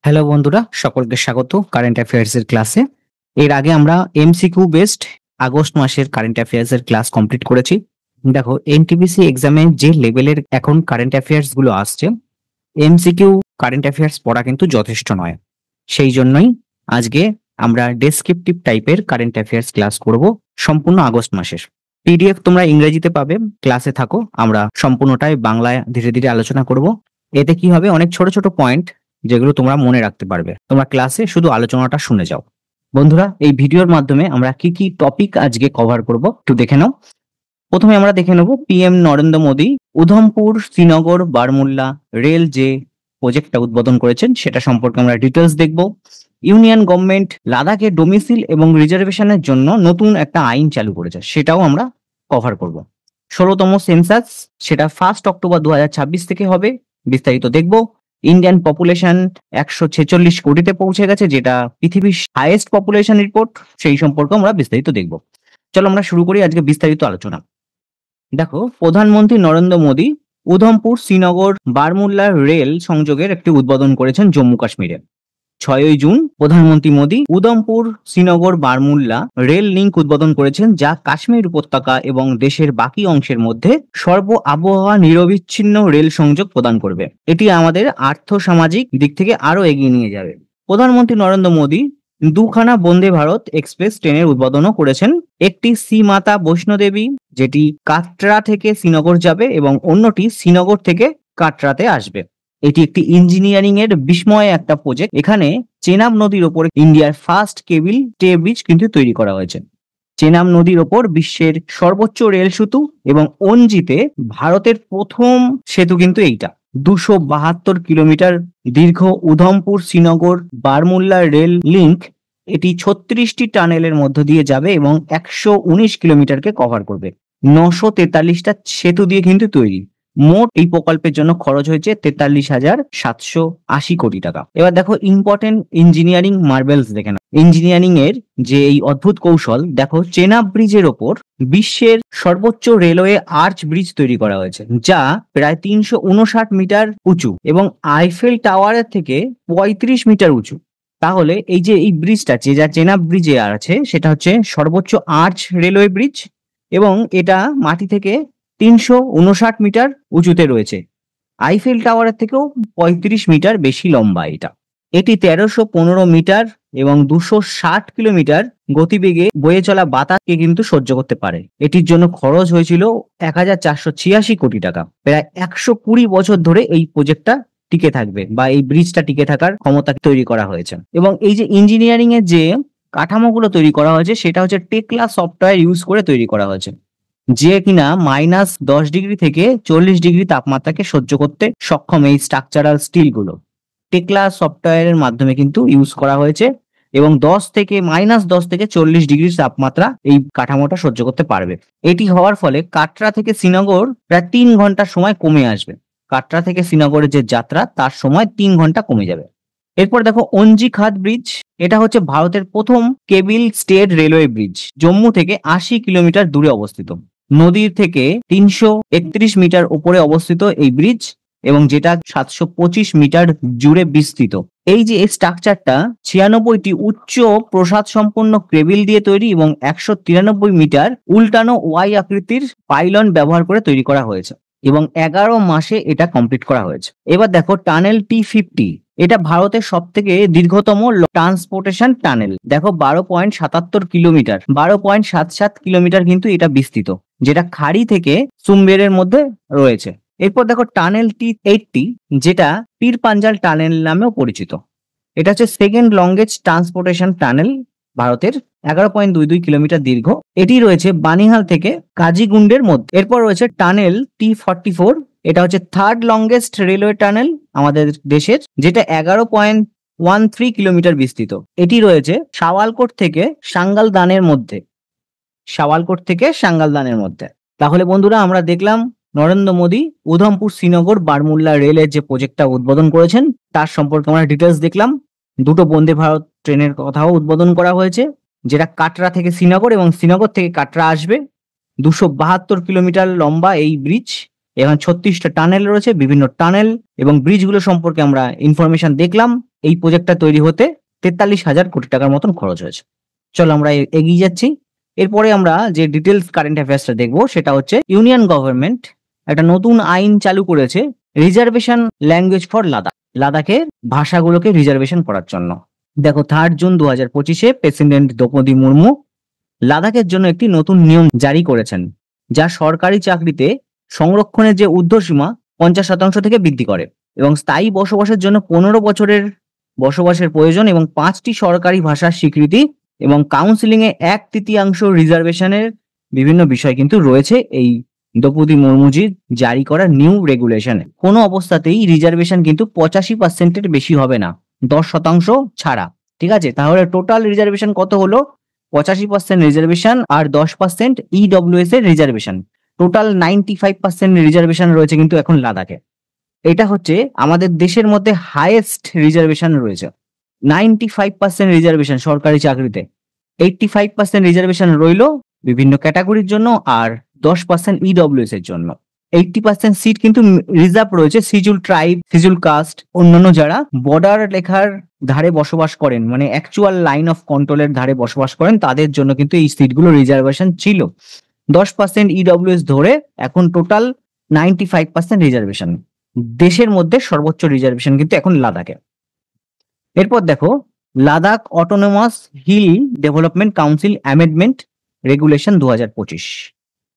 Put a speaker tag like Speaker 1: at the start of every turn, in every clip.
Speaker 1: Hello বন্ধুরা, সকলকে স্বাগত কারেন্ট অ্যাফেয়ার্স এর ক্লাসে। এর আগে আমরা এমসিকিউ বেসড আগস্ট মাসের কারেন্ট অ্যাফেয়ার্স এর ক্লাস কমপ্লিট করেছি। দেখো, এনটিপিসি এক্সামে যে লেভেলের এখন কারেন্ট অ্যাফেয়ার্স গুলো আসছে, এমসিকিউ কারেন্ট অ্যাফেয়ার্স পড়া কিন্তু যথেষ্ট নয়। সেই জন্যই আজকে আমরা ডেসক্রিপটিভ টাইপের কারেন্ট অ্যাফেয়ার্স ক্লাস করব সম্পূর্ণ আগস্ট মাসের। পিডিএফ তোমরা ইংরেজিতে পাবে, ক্লাসে থাকো। আমরা সম্পূর্ণটাই বাংলায় ধীরে ধীরে আলোচনা করব। এতে কি হবে, অনেক ছোট ছোট পয়েন্ট যেগুলো তোমরা মনে রাখতে পারবে। তোমরা ক্লাসে শুধু আলোচনাটা শুনে যাও। বন্ধুরা, এই ভিডিওর মাধ্যমে আমরা কি কি টপিক আজকে কভার করব একটু দেখে নাও। প্রথমে আমরা দেখে নেব পিএম নরেন্দ্র মোদী উধমপুর শ্রীনগর বারমুল্লা রেল যে প্রজেক্টটা উদ্বোধন করেছেন সেটা সম্পর্কে আমরা ডিটেলস দেখব। ইউনিয়ন গভর্নমেন্ট লাদাখে ডোমিসিল এবং রিজার্ভেশনের জন্য নতুন একটা আইন চালু করেছে, সেটাও আমরা কভার করব। 16তম সেন্সাস, সেটা 1 অক্টোবর 2026 থেকে হবে, বিস্তারিত দেখব। ইন্ডিয়ান পপুলেশন 146 কোটিতে পৌঁছে গেছে, যেটা পৃথিবীর হাইয়েস্ট পপুলেশন রিপোর্ট, সেই সম্পর্কে আমরা বিস্তারিত দেখব। চলো আমরা শুরু করি আজকে বিস্তারিত আলোচনা। দেখো, প্রধানমন্ত্রী নরেন্দ্র মোদী উধমপুর শ্রীনগর বারমুল্লা রেল সংযোগের একটি উদ্বোধন করেছেন জম্মু কাশ্মীরে। 6ই জুন প্রধানমন্ত্রী মোদী উধমপুর শ্রীনগর বারমুল্লা রেল লিংক উদ্বোধন করেছেন, যা কাশ্মীর উপত্যকা এবং দেশের বাকি অংশের মধ্যে সর্ব আবহাওয়া নিরবিচ্ছিন্ন রেল সংযোগ প্রদান করবে। এটি আমাদের আর্থ সামাজিক দিক থেকে আরো এগিয়ে নিয়ে যাবে। প্রধানমন্ত্রী নরেন্দ্র মোদী দুখানা বন্দে ভারত এক্সপ্রেস ট্রেনের উদ্বোধনও করেছেন। একটি শ্রী মাতা বৈষ্ণোদেবী, যেটি কাটরা থেকে শ্রীনগর যাবে, এবং অন্যটি শ্রীনগর থেকে কাটরাতে আসবে। এটি একটি ইঞ্জিনিয়ারিং এর বিস্ময় একটা প্রজেক্ট। এখানে চেনাব নদীর ওপর ইন্ডিয়ার ফার্স্ট কেবল টে ব্রিজ কিন্তু তৈরি করা হয়েছে। চেনাব নদীর ওপর বিশ্বের সর্বোচ্চ রেল সেতু এবং অঞ্জিতে ভারতের প্রথম সেতু কিন্তু এইটা। 272 কিলোমিটার দীর্ঘ উধমপুর শ্রীনগর বারমুল্লা রেল লিংক, এটি 36টি টানেলের মধ্য দিয়ে যাবে এবং 119 কিলোমিটারকে কভার করবে। 943টা সেতু দিয়ে কিন্তু তৈরি। মোট এই প্রকল্পের জন্য খরচ হয়েছে 43,780 কোটি টাকা। এবার দেখো ইম্পর্টেন্ট ইঞ্জিনিয়ারিং মার্বেলস দেখে নাও। ইঞ্জিনিয়ারিং এর যে এই অদ্ভুত কৌশল, দেখো চেনাব ব্রিজের ওপর বিশ্বের সর্বোচ্চ রেলওয়ে আর্চ ব্রিজ তৈরি করা হয়েছে, যা প্রায় 359 মিটার উঁচু এবং আইফেল টাওয়ারের থেকে 35 মিটার উঁচু। তাহলে এই যে এই ব্রিজটা যা চেনাব ব্রিজে আছে, সেটা হচ্ছে সর্বোচ্চ আর্চ রেলওয়ে ব্রিজ এবং এটা মাটি থেকে 359 মিটার উঁচুতে রয়েছে। আইফেল টাওয়ারের থেকেও 35 মিটার বেশি লম্বা এটা। এটি 1315 মিটার এবং 260 কিলোমিটার গতিবেগে বয়ে চলা বাতাসকে কিন্তু সহ্য করতে পারে। এটির জন্য খরচ হয়েছিল 1486 কোটি টাকা। প্রায় 120 বছর ধরে এই প্রজেক্টটা টিকে থাকবে, বা এই ব্রিজটা টিকে থাকার ক্ষমতা তৈরি করা হয়েছে। এবং এই যে ইঞ্জিনিয়ারিং এর যে কাঠামোগুলো তৈরি করা হয়েছে, সেটা হচ্ছে টেকলা সফটওয়্যার ইউজ করে তৈরি করা হয়েছে, যে কিনা -10 ডিগ্রি থেকে 40 ডিগ্রি তাপমাত্রাকে সহ্য করতে সক্ষম। এই স্ট্রাকচারাল স্টিলগুলো টেকলা সফটওয়্যারের মাধ্যমে কিন্তু ইউজ করা হয়েছে এবং -10 থেকে 40 ডিগ্রি তাপমাত্রা এই কাঠামোটা সহ্য করতে পারবে। এটি হওয়ার ফলে কাটরা থেকে শ্রীনগর প্রায় 3 ঘন্টা সময় কমে আসবে। কাটরা থেকে শ্রীনগরের যে যাত্রা, তার সময় 3 ঘন্টা কমে যাবে। এরপর দেখো অঞ্জি খাদ ব্রিজ, এটা হচ্ছে ভারতের প্রথম কেবল স্টেড রেলওয়ে ব্রিজ। জম্মু থেকে 80 কিলোমিটার দূরে অবস্থিত। নদীর থেকে 331 মিটার উপরে অবস্থিত এই ব্রিজ, এবং যেটা 725 মিটার জুড়ে বিস্তৃত। এই যে স্ট্রাকচারটা 96টি উচ্চ প্রসাদ সম্পন্ন কেবল দিয়ে তৈরি এবং 193 মিটার উল্টানো ওয়াই আকৃতির পাইলন ব্যবহার করে তৈরি করা হয়েছে এবং 11 মাসে এটা কমপ্লিট করা হয়েছে। এবার দেখো টানেল T50, এটা ভারতের সব থেকে দীর্ঘতম ট্রান্সপোর্টেশন টানেল। দেখো 12.77 কিলোমিটার, 12.77 কিলোমিটার কিন্তু এটা বিস্তৃত, যেটা খাড়ি থেকে সুম্বেরের মধ্যে রয়েছে। এরপর দেখো টানেল T80, যেটা পীর পাঞ্জাল টানেল নামেও পরিচিত। এটা হচ্ছে সেকেন্ড লংগেস্ট ট্রান্সপোর্টেশন টানেল ভারতের, 11.22 কিলোমিটার দীর্ঘ। এটি রয়েছে বানিহাল থেকে কাজিগুন্ডের মধ্যে। এরপর রয়েছে টানেল T44, এটা হচ্ছে থার্ড লংগেস্ট রেলওয়ে টানেল আমাদের দেশের, যেটা 11.13 কিলোমিটার বিস্তৃত। এটি রয়েছে সাওয়ালকোট থেকে সাঙ্গালদানের মধ্যে। তাহলে বন্ধুরা, আমরা দেখলাম নরেন্দ্র মোদী উধমপুর শ্রীনগর বারমুল্লা রেলের যে প্রজেক্টটা উদ্বোধন করেছেন, তার সম্পর্কে আমরা ডিটেলস দেখলাম। দুটো বন্দে ভারত ট্রেনের কথাও উদ্বোধন করা হয়েছে, যেটা কাটরা থেকে শ্রীনগর এবং শ্রীনগর থেকে কাটরা আসবে। 272 কিলোমিটার লম্বা এই ব্রিজ এবং 36টা টানেল রয়েছে, বিভিন্ন টানেল এবং ব্রিজগুলো সম্পর্কে আমরা ইনফরমেশন দেখলাম। এই প্রজেক্টটা তৈরি হতে 43,000 কোটি টাকার মতন খরচ হয়েছে। চলো আমরা এগিয়ে যাচ্ছি। এরপরে আমরা যে ডিটেলস কারেন্ট অ্যাফেয়ার্সটা দেখবো সেটা হচ্ছে ইউনিয়ন গভর্নমেন্ট একটা নতুন আইন চালু করেছে রিজার্ভেশন ল্যাঙ্গুয়েজ ফর লাদাখ, লাদাখের ভাষাগুলোকে রিজার্ভেশন করার জন্য। দেখো 3 জুন 2025 প্রেসিডেন্ট দ্রৌপদী মুর্মু লাদাখের জন্য একটি নতুন নিয়ম জারি করেছেন, যা সরকারি চাকরিতে সংরক্ষণের যে ঊর্ধ্বসীমা 50% থেকে বৃদ্ধি করে এবং স্থায়ী বসবাসের জন্য 15 বছরের বসবাসের প্রয়োজন এবং 5টি সরকারি ভাষার স্বীকৃতি এবং কাউন্সিলিং এ 1/3 রিজার্ভেশনের বিভিন্ন বিষয় কিন্তু রয়েছে এই দ্রৌপদী মুর্মুজির জারি করা নিউ রেগুলেশনে। কোনো অবস্থাতেই রিজার্ভেশন কিন্তু 85%-এর বেশি হবে না, 10% ছাড়া। ঠিক আছে, তাহলে টোটাল রিজার্ভেশন কত হলো? 85% রিজার্ভেশন আর 10% ইডব্লিউএস এর রিজার্ভেশন, টোটাল 95% রিজার্ভেশন রয়েছে কিন্তু এখন লাদাখে। এটা হচ্ছে আমাদের দেশের মধ্যে হাইয়েস্ট রিজার্ভেশন রয়েছে। 95% রিজার্ভেশন সরকারি চাকরিতে, 85% রিজার্ভেশন রইল বিভিন্ন ক্যাটাগরির জন্য আর 10% ইডব্লিউএস এর জন্য। 80% সিট কিন্তু রিজার্ভ রয়েছে শিডিউল ট্রাইব, শিডিউল কাস্ট, অন্যান্য যারা বর্ডার রেখার ধারে বসবাস করেন, মানে অ্যাকচুয়াল লাইন অফ কন্ট্রোলের ধারে বসবাস করেন, তাদের জন্য কিন্তু এই সিটগুলো রিজার্ভেশন ছিল। 10% ইডব্লিউএস ধরে এখন টোটাল 95% রিজার্ভেশন। দেশের মধ্যে সর্বোচ্চ রিজার্ভেশন কিন্তু এখন লাদাখে। এরপর দেখো Ladakh autonomous hill development council amendment regulation 2025।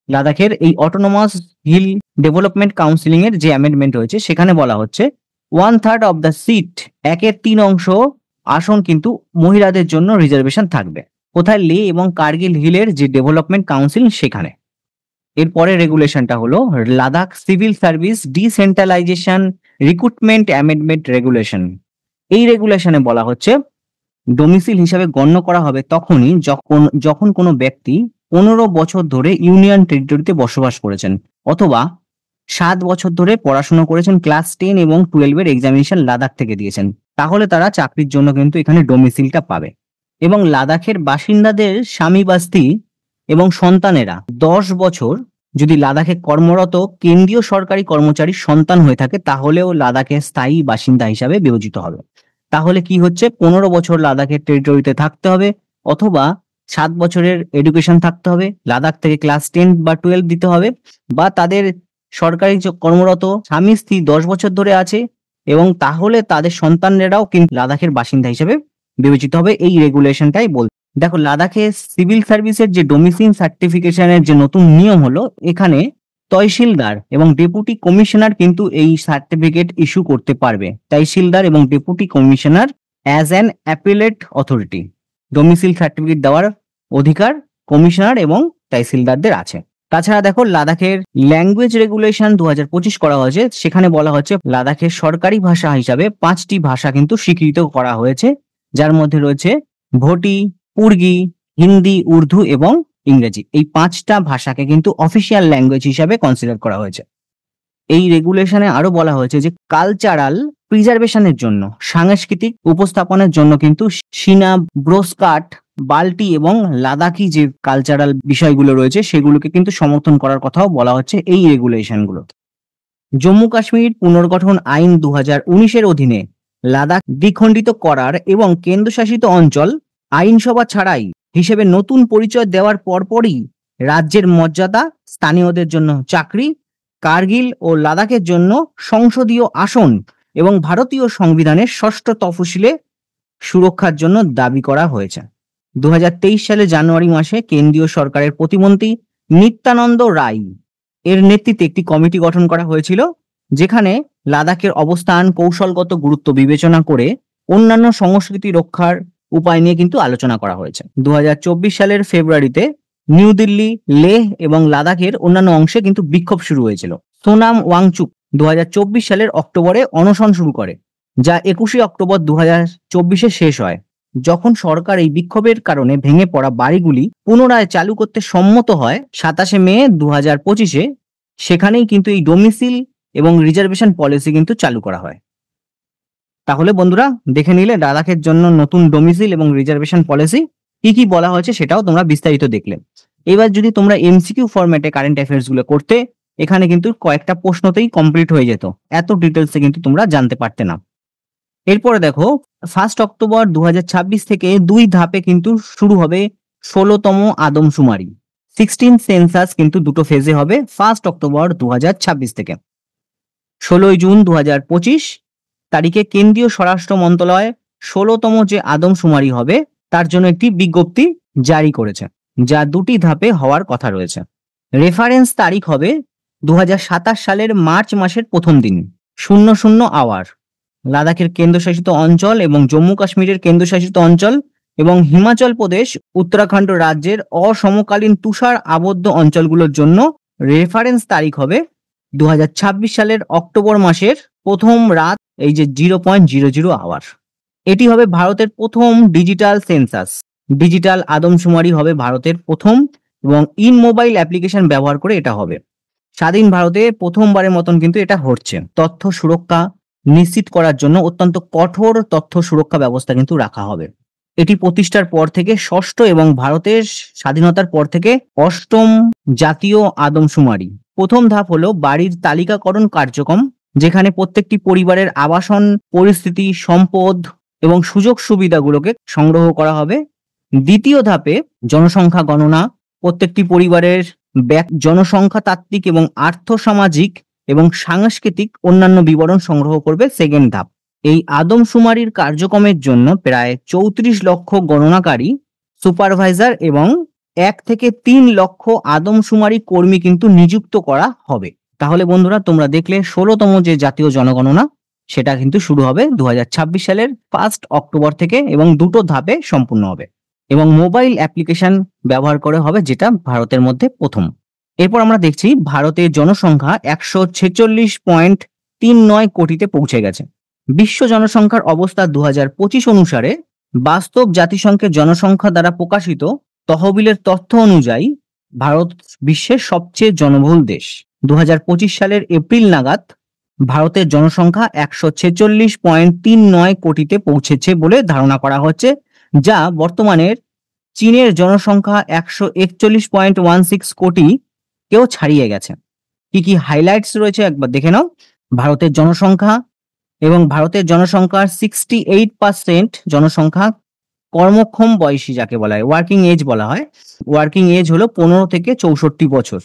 Speaker 1: লাদাখের এই অটোনোমাস হিল ডেভেলপমেন্ট কাউন্সিলিং এর যে অ্যামেন্ডমেন্ট হয়েছে সেখানে বলা হচ্ছে 1/3 অফ দ্য সিট, 1/3 আসন কিন্তু মহিলাদের জন্য রিজার্ভেশন থাকবে। কোথায়? লে এবং কার্গিল হিলের যে ডেভেলপমেন্ট কাউন্সিল সেখানে। এরপরে রেগুলেশনটা হলো Ladakh civil service decentralisation recruitment amendment regulation. এই রেগুলেশনে বলা হচ্ছে ডোমিসিল হিসাবে গণ্য করা হবে তখনই যখন কোনো ব্যক্তি 15 বছর ধরে ইউনিয়ন টেরিটরিতে বসবাস করেছেন অথবা 7 বছর ধরে পড়াশোনা করেছেন, ক্লাস 10 এবং 12 এর এক্সামিনেশন লাদাখ থেকে দিয়েছেন, তাহলে তারা চাকরির জন্য কিন্তু এখানে ডোমিসিলটা পাবে। এবং লাদাখের বাসিন্দাদের স্বামী বা স্ত্রী এবং সন্তানেরা 10 বছর যদি লাদাখে কর্মরত কেন্দ্রীয় সরকারি কর্মচারীর সন্তান হয়ে থাকে তাহলেও লাদাখের স্থায়ী বাসিন্দা হিসাবে বিবেচিত হবে। তাহলে কি হচ্ছে, 15 বছর লাদাখের টেরিটরিতে থাকতে হবে অথবা 7 বছরের এডুকেশন থাকতে হবে, লাদাখ থেকে ক্লাস 10 বা 12 দিতে হবে, বা তাদের সরকারি কর্মরত স্বামী স্ত্রী 10 বছর ধরে আছে এবং তাহলে তাদের সন্তানরাও কিন্তু লাদাখের বাসিন্দা হিসেবে বিবেচিত হবে। এই রেগুলেশনটাই বল। দেখো লাদাখে সিভিল সার্ভিসের যে ডোমিসিল সার্টিফিকেশনের যে নতুন নিয়ম হলো, এখানে তহসিলদার এবং ডেপুটি কমিশনার কিন্তু এই সার্টিফিকেট ইস্যু করতে পারবে। তহসিলদার এবং deputy commissioner as an appellate authority domicile certificate দেওয়ার অধিকার কমিশনার এবং তহসিলদারদের আছে। তাছাড়া দেখো লাদাখের ল্যাঙ্গুয়েজ রেগুলেশন 2025 করা হয়েছে, সেখানে বলা হচ্ছে লাদাখের সরকারি ভাষা হিসাবে 5টি ভাষা কিন্তু স্বীকৃত করা হয়েছে, যার মধ্যে রয়েছে ভোটি, পুর্গি, হিন্দি, উর্দু এবং ইংরেজি। এই 5টা ভাষাকে কিন্তু অফিসিয়াল ল্যাঙ্গুয়েজ হিসাবে কনসিডার করা হয়েছে। এই রেগুলেশনে আরো বলা হয়েছে যে কালচারাল প্রিজার্ভেশনের জন্য, সাংস্কৃতিক উপস্থাপনের জন্য কিন্তু সিনা, ব্রোস্কাট, বাল্টি এবং লাদাখি যে কালচারাল বিষয়গুলো রয়েছে সেগুলোকে কিন্তু সমর্থন করার কথাও বলা হচ্ছে এই রেগুলেশনগুলো। জম্মু কাশ্মীর পুনর্গঠন আইন 2019 এর অধীনে লাদাখ দ্বিখণ্ডিত করার এবং কেন্দ্রশাসিত অঞ্চল আইনসভা ছাড়াই হিসেবে নতুন পরিচয় দেওয়ার পরপরই রাজ্যের মর্যাদা, স্থানীয়দের জন্য চাকরি, কার্গিল ও লাদাখের জন্য সংসদীয় আসন এবং ভারতীয় সংবিধানের 6ষ্ঠ তফসিলে সুরক্ষার জন্য দাবি করা হয়েছে। 2023 সালে জানুয়ারি মাসে কেন্দ্রীয় সরকারের প্রতিমন্ত্রী নিত্যানন্দ রায় এর নেতৃত্বে একটি কমিটি গঠন করা হয়েছিল, যেখানে লাদাখের অবস্থান, কৌশলগত গুরুত্ব বিবেচনা করে অন্যান্য সংস্কৃতি রক্ষার উপায় নিয়ে কিন্তু আলোচনা করা হয়েছে। 2024 সালের ফেব্রুয়ারিতে নিউ দিল্লি, লেহ এবং লাদাখের অন্যান্য অংশে কিন্তু বিক্ষোভ শুরু হয়েছিল। সোনাম ওয়াংচুক 2024 সালের অক্টোবরে অনশন শুরু করে, যা 21 অক্টোবর 2024 শেষ হয়। যখন সরকার এই বিক্ষোভের কারণে ভেঙে পড়া বাড়িগুলি পুনরায় চালু করতে সম্মত হয় 27 মে 2025, সেখানেই কিন্তু এই ডোমিসিল এবং রিজার্ভেশন পলিসি কিন্তু চালু করা হয়। তাহলে বন্ধুরা দেখে নিলে লাদাখের জন্য নতুন ডোমিসিল এবং রিজার্ভেশন পলিসি কি কি বলা হয়েছে সেটাও তোমরা বিস্তারিত দেখলে। এবার যদি তোমরা এমসিকিউ ফরম্যাটে কারেন্ট অ্যাফেয়ার্স গুলো করতে এখানে কিন্তু কয়েকটা প্রশ্নতেই কমপ্লিট হয়ে যেত, এত ডিটেলসে কিন্তু তোমরা জানতে পারতে না। এরপরে দেখো 1 অক্টোবর 2026 থেকে 2 ধাপে কিন্তু শুরু হবে 16তম আদমশুমারি। 16 সেন্সাস কিন্তু দুটো ফেজে হবে 1 অক্টোবর 2026 থেকে। 16 জুন 2025 তারিখে কেন্দ্রীয় স্বরাষ্ট্র মন্ত্রণালয় 16তম যে আদমশুমারি হবে তার জন্য একটি বিজ্ঞপ্তি জারি করেছে, যা 2টি ধাপে হওয়ার কথা রয়েছে। রেফারেন্স তারিখ হবে 2027 সালের মার্চ মাসের প্রথম দিন 00 আওয়ার। লাদাখের কেন্দ্রশাসিত অঞ্চল এবং জম্মু কাশ্মীরের কেন্দ্রশাসিত অঞ্চল এবং হিমাচল প্রদেশ উত্তরাখণ্ড রাজ্যের অসমকালীন তুষার আবদ্ধ অঞ্চলগুলোর জন্য রেফারেন্স তারিখ হবে 2026 সালের অক্টোবর মাসের প্রথম রাত, এই যে 0.00 আওয়ার। এটি হবে ভারতের প্রথম ডিজিটাল সেন্সাস। ডিজিটাল আদমশুমারি হবে ভারতের প্রথম এবং ইন মোবাইল অ্যাপ্লিকেশন ব্যবহার করে এটা হবে। স্বাধীন ভারতে প্রথমবারের মতন কিন্তু এটা হচ্ছে। তথ্য সুরক্ষা নিশ্চিত করার জন্য অত্যন্ত কঠোর তথ্য সুরক্ষা ব্যবস্থা কিন্তু রাখা হবে। এটি প্রতিষ্ঠার পর থেকে ষষ্ঠ এবং ভারতের স্বাধীনতার পর থেকে অষ্টম জাতীয় আদমশুমারি। প্রথম ধাপ হলো বাড়ির তালিকাকরণ কার্যক্রম, যেখানে প্রত্যেকটি পরিবারের আবাসন পরিস্থিতি, সম্পদ এবং সুযোগ সুবিধাগুলোকে সংগ্রহ করা হবে। দ্বিতীয় ধাপে জনসংখ্যা গণনা, প্রত্যেকটি পরিবারের জনসংখ্যা তাত্ত্বিক এবং আর্থসামাজিক এবং সাংস্কৃতিক অন্যান্য বিবরণ সংগ্রহ করবে সেকেন্ড ধাপ। এই আদমশুমারির কার্যক্রমের জন্য প্রায় 34 লক্ষ গণনাকারী, সুপারভাইজার এবং 1 থেকে 3 লক্ষ আদমশুমারি কর্মী কিন্তু নিযুক্ত করা হবে। তাহলে বন্ধুরা তোমরা দেখলে 16তম যে জাতীয় জনগণনা সেটা কিন্তু শুরু হবে 2026 সালের 1 অক্টোবর থেকে এবং দুটো ধাপে সম্পূর্ণ হবে এবং মোবাইল অ্যাপ্লিকেশন ব্যবহার করে হবে, যেটা ভারতের মধ্যে প্রথম। এরপর আমরা দেখছি ভারতের জনসংখ্যা 146.39 কোটিতে পৌঁছে গেছে। বিশ্ব জনসংখ্যার অবস্থা 2025 অনুসারে বাস্তব জাতিসংঘের জনসংখ্যা দ্বারা প্রকাশিত তহবিলের তথ্য অনুযায়ী ভারত বিশ্বের সবচেয়ে জনবহুল দেশ। 2025 সালের এপ্রিল নাগাদ ভারতের জনসংখ্যা 146.39 কোটিতে পৌঁছেছে বলে ধারণা করা হচ্ছে, যা বর্তমানের চীনের জনসংখ্যা 141.16 কোটি কেও ছাড়িয়ে গেছে। কি কি হাইলাইটস রয়েছে একবার দেখে নাও। ভারতের জনসংখ্যা এবং ভারতের জনসংখ্যার 68% জনসংখ্যা কর্মক্ষম বয়সী, যাকে বলা হয় ওয়ার্কিং এজ বলা হয়। ওয়ার্কিং এজ হলো 15 থেকে 64 বছর।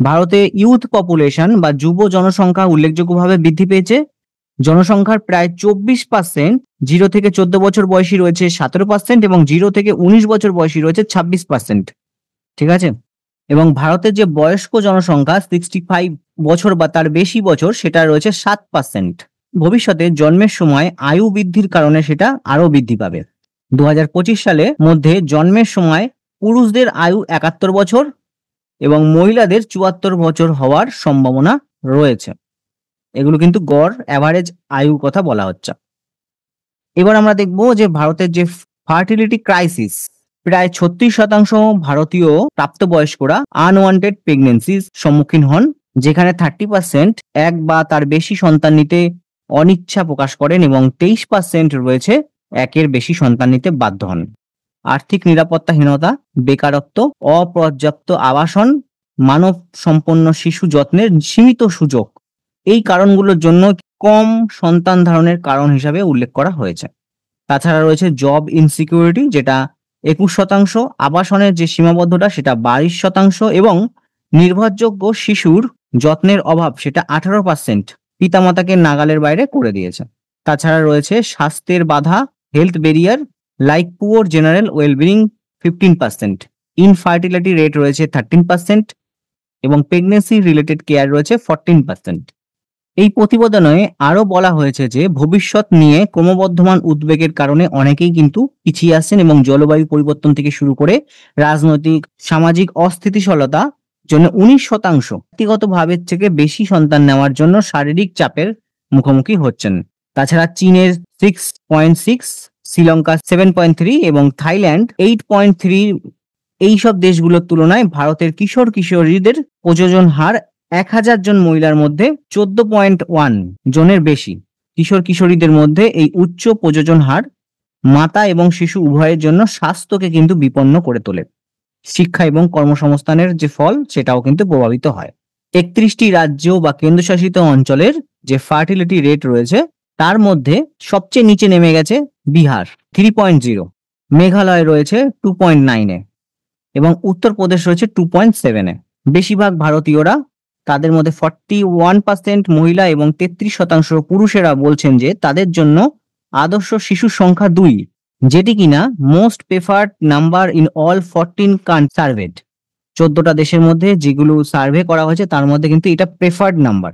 Speaker 1: ভারতে ইউথ পপুলেশন বা যুব জনসংখ্যা উল্লেখযোগ্যভাবে বৃদ্ধি পেয়েছে। জনসংখ্যার প্রায় 24% 0 থেকে 14 বছর বয়সী রয়েছে 17% এবং 0 থেকে 19 বছর বয়সী রয়েছে 26%। ঠিক আছে, এবং ভারতের যে বয়স্ক জনসংখ্যা 65 বছর বা তার বেশি বছর সেটা রয়েছে 7%। ভবিষ্যতে জন্মের সময় আয়ু বৃদ্ধির কারণে সেটা আরো বৃদ্ধি পাবে। 2025 সালে মধ্যে জন্মের সময় পুরুষদের আয়ু 71 বছর এবং মহিলাদের 74 বছর হওয়ার সম্ভাবনা রয়েছে। এগুলো কিন্তু গড় অ্যাভারেজ আয়ুর কথা বলা হচ্ছে। এবার আমরা দেখব যে ভারতের যে ফার্টিলিটি ক্রাইসিস, প্রায় 36% ভারতীয় প্রাপ্তবয়স্করা আনওয়ান্টেড প্রেগনেন্সির সম্মুখীন হন, যেখানে 30% এক বা তার বেশি সন্তান নিতে অনিচ্ছা প্রকাশ করেন এবং 23% রয়েছে একের বেশি সন্তান নিতে বাধ্য হন। আর্থিক নিরাপত্তাহীনতা, বেকারত্ব, অপর্যাপ্ত আবাসন, মানব সম্পন্ন শিশু যত্নের সীমিত সুযোগ, এই কারণগুলোর জন্য কম সন্তান ধারণের কারণ হিসাবে উল্লেখ করা হয়েছে। তাছাড়া রয়েছে জব ইনসিকিউরিটি, যেটা 21%, আবাসনের যে সীমাবদ্ধতা সেটা 22% এবং নির্ভরযোগ্য শিশুর যত্নের অভাব সেটা 18% পিতামাতাকে নাগালের বাইরে করে দিয়েছে। তাছাড়া রয়েছে স্বাস্থ্যের বাধা, health barrier like poor general wellbeing 15%, infertility rate রয়েছে 13% এবং প্রেগনেন্সি রিলেটেড কেয়ার রয়েছে 14%। এই প্রতিবেদনে আরো বলা হয়েছে যে ভবিষ্যৎ নিয়ে ক্রমবর্ধমান উদ্বেগের কারণে অনেকেই কিন্তু পিছিয়ে আসছেন এবং জলবায়ু পরিবর্তন থেকে শুরু করে রাজনৈতিক সামাজিক অস্থিতিশীলতা জন্য 19% ব্যক্তিগতভাবে থেকে বেশি সন্তান নেওয়ার জন্য শারীরিক চাপের মুখোমুখি হচ্ছেন। তাছাড়া চীনের 6.6, শ্রীলঙ্কা 7.3 এবং থাইল্যান্ড 8.3 এইসব দেশগুলোর তুলনায় ভারতের কিশোর কিশোরীদের প্রজনন হার 1000 জন মহিলার মধ্যে 14.1 জনের বেশি। কিশোর কিশোরীদের মধ্যে এই উচ্চ প্রজনন হার মাতা এবং শিশু উভয়ের জন্য স্বাস্থ্যকে কিন্তু বিপন্ন করে তোলে। শিক্ষা এবং কর্মসংস্থানের যে ফল সেটাও কিন্তু প্রভাবিত হয়। 31টি রাজ্য বা কেন্দ্রশাসিত অঞ্চলের যে ফার্টিলিটি রেট রয়েছে তার মধ্যে সবচেয়ে নিচে নেমে গেছে বিহার 3.0, মেঘালয় রয়েছে 2.9 এবং উত্তরপ্রদেশ রয়েছে 2.7 বেশিরভাগ ভারতীয়রা, তাদের মধ্যে 41% মহিলা এবং 33% পুরুষেরা বলছেন যে তাদের জন্য আদর্শ শিশুর সংখ্যা 2, যেটি কিনা most preferred number in all 14 served. 14টা দেশের মধ্যে যেগুলো সার্ভে করা হয়েছে তার মধ্যে কিন্তু এটা preferred number.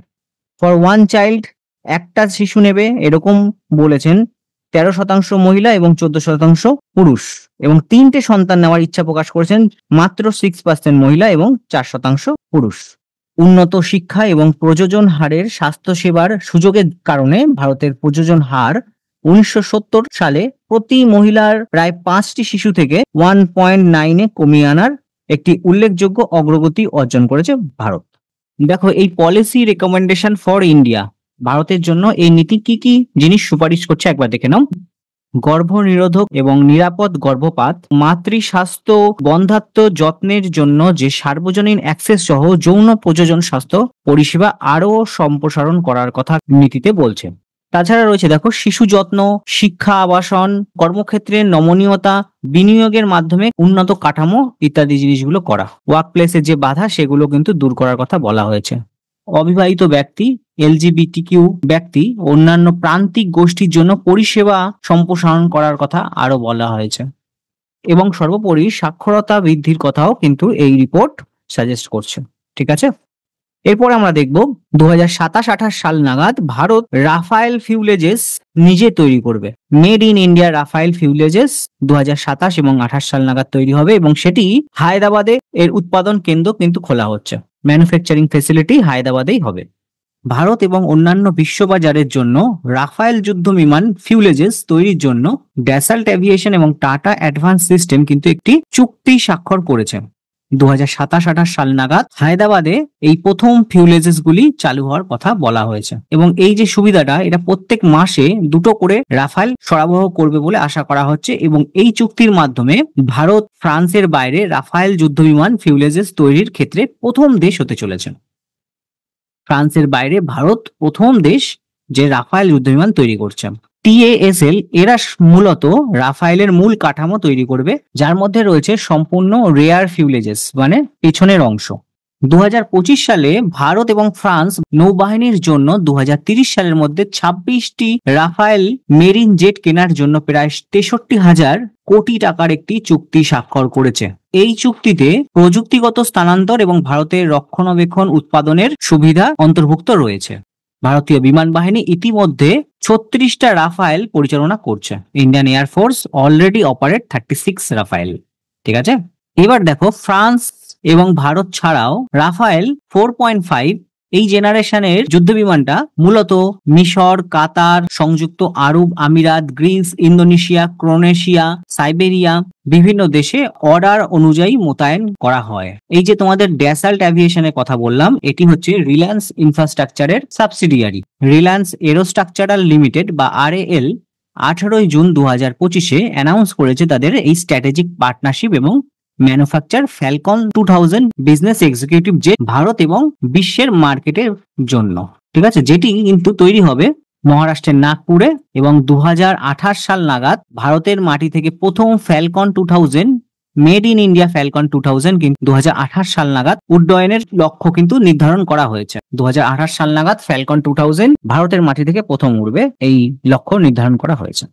Speaker 1: For one child, একটা শিশু নেবে এরকম বলেছেন 13% মহিলা এবং 14% পুরুষ, এবং 3টে সন্তান নেওয়ার ইচ্ছা প্রকাশ করেছেন মাত্র 6% মহিলা এবং 4% পুরুষ। উন্নত শিক্ষা এবং প্রযোজন হারের স্বাস্থ্যসেবার সুযোগের কারণে ভারতের প্রযোজন হার 1970 সালে প্রতি মহিলার প্রায় 5টি শিশু থেকে 1.9 কমিয়ে আনার একটি উল্লেখযোগ্য অগ্রগতি অর্জন করেছে ভারত। দেখো এই পলিসি রেকমেন্ডেশন ফর ইন্ডিয়া, ভারতের জন্য এই নীতি কি কি জিনিস সুপারিশ করছে একবার দেখে নাও। গর্ভনিরোধক এবং নিরাপদ গর্ভপাত, মাতৃস্বাস্থ্য, বন্ধ্যাত্ব যত্নের জন্য যে সার্বজনীন অ্যাক্সেস সহ যৌন প্রযোজন স্বাস্থ্য পরিষেবা আরো সম্প্রসারণ করার কথা নীতিতে বলছে। তাছাড়া রয়েছে দেখো শিশু যত্ন, শিক্ষা, আবাসন, কর্মক্ষেত্রে নমনীয়তা, বিনিয়োগের মাধ্যমে উন্নত কাঠামো ইত্যাদি জিনিসগুলো করা। ওয়ার্ক প্লেসে যে বাধা সেগুলো কিন্তু দূর করার কথা বলা হয়েছে। অবিবাহিত ব্যক্তি, এলজিবিটিকিউ ব্যক্তি, অন্যান্য প্রান্তিক গোষ্ঠীর জন্য পরিষেবা সম্প্রসারণ করার কথা আরো বলা হয়েছে, এবং সর্বোপরি সাক্ষরতা বৃদ্ধির কথাও কিন্তু এই রিপোর্ট সাজেস্ট করছে। ঠিক আছে, এরপর আমরা দেখব 2027-28 সাল নাগাদ ভারত রাফায়েল ফিউলেজেস নিজে তৈরি করবে। মেড ইন ইন্ডিয়া রাফায়েল ফিউলেজেস 2027 এবং 28 সাল নাগাদ তৈরি হবে, এবং সেটি হায়দ্রাবাদে এর উৎপাদন কেন্দ্র কিন্তু খোলা হচ্ছে। ম্যানুফ্যাকচারিং ফেসিলিটি হায়দ্রাবাদেই হবে। ভারত এবং অন্যান্য বিশ্ববাজারের জন্য রাফায়েল যুদ্ধ বিমান ফিউলেজেস তৈরির জন্য ড্যাসাল্ট এভিয়েশন এবং টাটা অ্যাডভান্স সিস্টেম কিন্তু একটি চুক্তি স্বাক্ষর করেছে। 2027-28 সাল নাগাদ হায়দ্রাবাদে এই প্রথম ফিউলেজেস গুলি চালু হওয়ার কথা বলা হয়েছে, এবং এই যে সুবিধাটা এটা প্রত্যেক মাসে 2টো করে রাফায়েল সরবরাহ করবে বলে আশা করা হচ্ছে, এবং এই চুক্তির মাধ্যমে ভারত ফ্রান্সের বাইরে রাফায়েল যুদ্ধবিমান ফিউলেজেস তৈরির ক্ষেত্রে প্রথম দেশ হতে চলেছে। ফ্রান্সের বাইরে ভারত প্রথম দেশ যে রাফায়েল যুদ্ধবিমান তৈরি করছে। TASL এরা মূলত রাফায়েলের মূল কাঠামো তৈরি করবে, যার মধ্যে রয়েছে সম্পূর্ণ রেয়ার ফিউলেজেস মানে পেছনের অংশ। 2025 সালে ভারত এবং ফ্রান্স নৌবাহিনীর জন্য 2030 সালের মধ্যে 26টি রাফায়েল মেরিন জেট কেনার জন্য প্রায় 63,000 কোটি টাকার একটি চুক্তি স্বাক্ষর করেছে। এই চুক্তিতে প্রযুক্তিগত স্থানান্তর এবং ভারতের রক্ষণাবেক্ষণ উৎপাদনের সুবিধা অন্তর্ভুক্ত রয়েছে। ভারতীয় বিমান বাহিনী ইতিমধ্যে 36টা রাফায়েল পরিচালনা করছে। Indian air force already operate 36 Rafale. ঠিক আছে, এবার দেখো ফ্রান্স এবং ভারত ছাড়াও রাফায়েল 4.5 এই জেনারেশনের যুদ্ধ বিমানটা মূলত মিশর, কাতার, সংযুক্ত আরব আমিরাত, গ্রিস, ইন্দোনেশিয়া, ক্রোয়েশিয়া, সাইবেরিয়া বিভিন্ন দেশে অর্ডার অনুযায়ী মোতায়েন করা হয়। এই যে তোমাদের ড্যাসাল্ট অ্যাভিয়েশনের কথা বললাম, এটি হচ্ছে রিলায়েন্স ইনফ্রাস্ট্রাকচারের সাবসিডিয়ারি। রিলায়েন্স এরোস্ট্রাকচারাল লিমিটেড বা RAL 18 জুন 2025 অ্যানাউন্স করেছে তাদের এই স্ট্র্যাটেজিক পার্টনারশিপ এবং manufacture Falcon 2000 business executive jet Bharat এবং বিশ্বের মার্কেটের জন্য। ঠিক আছে, যেটি কিন্তু তৈরি হবে মহারাষ্ট্রের নাগপুরে, এবং 2028 সাল নাগাদ ভারতের মাটি থেকে প্রথম Falcon 2000 made in India Falcon 2000 কিন্তু 2028 সাল নাগাদ উড্ডয়নের লক্ষ্য কিন্তু নির্ধারণ করা হয়েছে। 2028 সাল নাগাদ ফ্যালকন 2000 ভারতের মাটি থেকে প্রথম উড়বে, এই লক্ষ্য নির্ধারণ করা হয়েছে।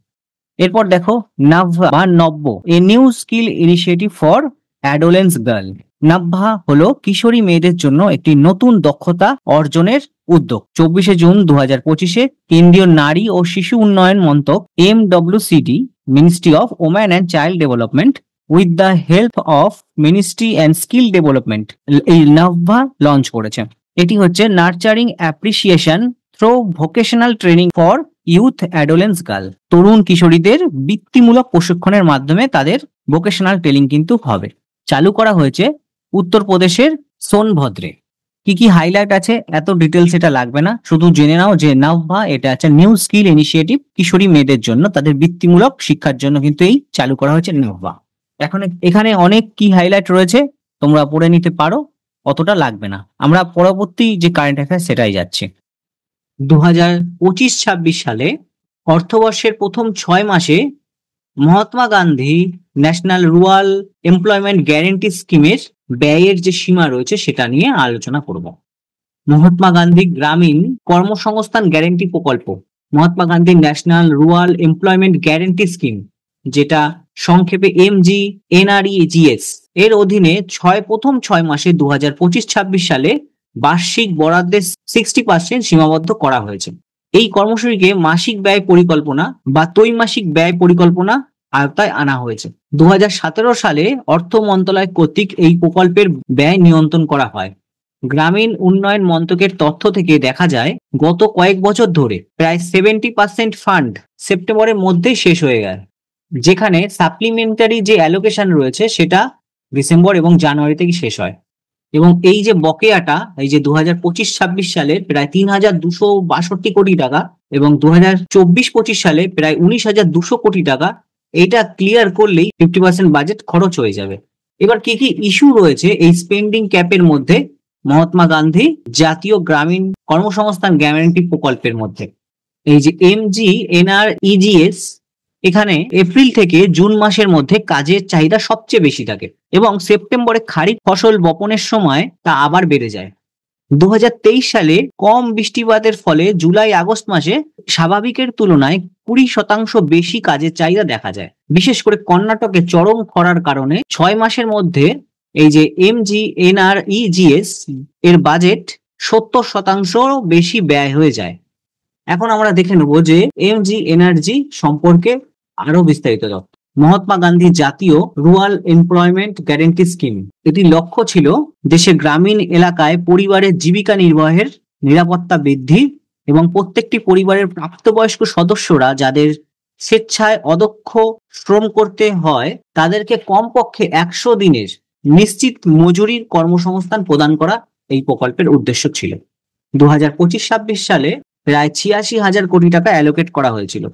Speaker 1: এরপর দেখো নাভা বা Navya, a new skill initiative for adolescent girl. Nava হলো কিশোরী মেয়েদের জন্য একটি নতুন দক্ষতা অর্জনের উদ্যোগ। 24 জুন 2025 কেন্দ্রীয় নারী ও শিশু উন্নয়ন মন্ত্রক MWCD ministry of woman and child development with the help of ministry and skill development এই নাভা লঞ্চ করেছে। এটি হচ্ছে nurturing appreciation through vocational training for youth adolescent girl. তরুণ কিশোরীদের বৃত্তিমূলক প্রশিক্ষণের মাধ্যমে তাদের ভোকেশনাল ট্রেনিং কিন্তু হবে। চালু করা হয়েছে উত্তরপ্রদেশের সোনভদ্রে। কি কি হাইলাইট আছে এত ডিটেলস এটা লাগবে না, শুধু জেনে নাও যে নাভা এটা আছে নিউ স্কিল ইনিশিয়েটিভ কিশোরী মেয়েদের জন্য তাদের বৃত্তিমূলক শিক্ষার জন্য কিন্তু এই চালু করা হয়েছে নাভা। এখন এখানে অনেক কি হাইলাইট রয়েছে তোমরা পড়ে নিতে পারো, অতটা লাগবে না। আমরা পরবর্তী যে কারেন্ট অ্যাফেয়ার সেটাই যাচ্ছি। 2025-26 সালে অর্থবর্ষের প্রথম 6 মাসে Mahatma Gandhi national rural employment guarantee স্কিমের ব্যয়ের যে সীমা রয়েছে সেটা নিয়ে আলোচনা করব। মহাত্মা গান্ধী গ্রামীণ কর্মসংস্থান গ্যারেন্টি প্রকল্প, Mahatma Gandhi national rural employment guarantee scheme, যেটা সংক্ষেপে MGNREGS এর অধীনে প্রথম 6 মাসে 2025-26 সালে বার্ষিক বরাদ্দের 60% সীমাবদ্ধ করা হয়েছে। এই কর্মসূচিকে মাসিক ব্যয় পরিকল্পনা বা ত্রৈমাসিক ব্যয় পরিকল্পনা আওতায় আনা হয়েছে। 2017 সালে অর্থ মন্ত্রণালয় কর্তৃক এই প্রকল্পের ব্যয় নিয়ন্ত্রণ করা হয়। গ্রামীণ উন্নয়ন মন্ত্রকের তথ্য থেকে দেখা যায় গত কয়েক বছর ধরে প্রায় 70% ফান্ড সেপ্টেম্বরের মধ্যেই শেষ হয়ে গেছে, যেখানে সাপ্লিমেন্টারি যে অ্যালোকেশন রয়েছে সেটা ডিসেম্বর এবং জানুয়ারি থেকে শেষ হয়। এবং এই যে বকেয়াটা, এই যে 2025-26 সালে প্রায় 3,262 কোটি টাকা এবং 2024-25 সালে প্রায় 19,200 কোটি টাকা, এটা ক্লিয়ার করলেই 50% বাজেট খরচ হয়ে যাবে। এবার কি কি ইস্যু রয়েছে এই স্পেন্ডিং ক্যাপের মধ্যে মহাত্মা গান্ধী জাতীয় গ্রামীণ কর্মসংস্থান গ্যারান্টি প্রকল্পের মধ্যে? এই যে MGNREGS, এখানে এপ্রিল থেকে জুন মাসের মধ্যে কাজের চাহিদা সবচেয়ে বেশি থাকে এবং সেপ্টেম্বরে খারিফ ফসল বপনের সময় তা আবার বেড়ে যায়। 2023 সালে কম বৃষ্টিপাতের ফলে জুলাই আগস্ট মাসে স্বাভাবিকের তুলনায় 20% বেশি কাজের চাহিদা দেখা যায়। বিশেষ করে কর্ণাটকে চরম খরার কারণে 6 মাসের মধ্যে এই যে MGNREGS এর বাজেট 70% বেশি ব্যয় হয়ে যায়। এখন আমরা দেখে নেব যে MGNREG সম্পর্কে আরো বিস্তারিত তথ্য। মহাত্মা গান্ধী জাতীয় রুরাল এমপ্লয়মেন্ট গ্যারেন্টি স্কিম, এটির লক্ষ্য ছিল দেশের গ্রামীণ এলাকায় পরিবারের জীবিকা নির্বাহের নিরাপত্তা বৃদ্ধি এবং প্রত্যেকটি পরিবারের প্রাপ্তবয়স্ক সদস্যরা যাদের স্বেচ্ছায় অদক্ষ শ্রম করতে হয় তাদেরকে কমপক্ষে 100 দিনের নিশ্চিত মজুরির কর্মসংস্থান প্রদান করা এই প্রকল্পের উদ্দেশ্য ছিল। 2025-26 সালে প্রায় 86,000 কোটি টাকা অ্যালোকেট করা হয়েছিল,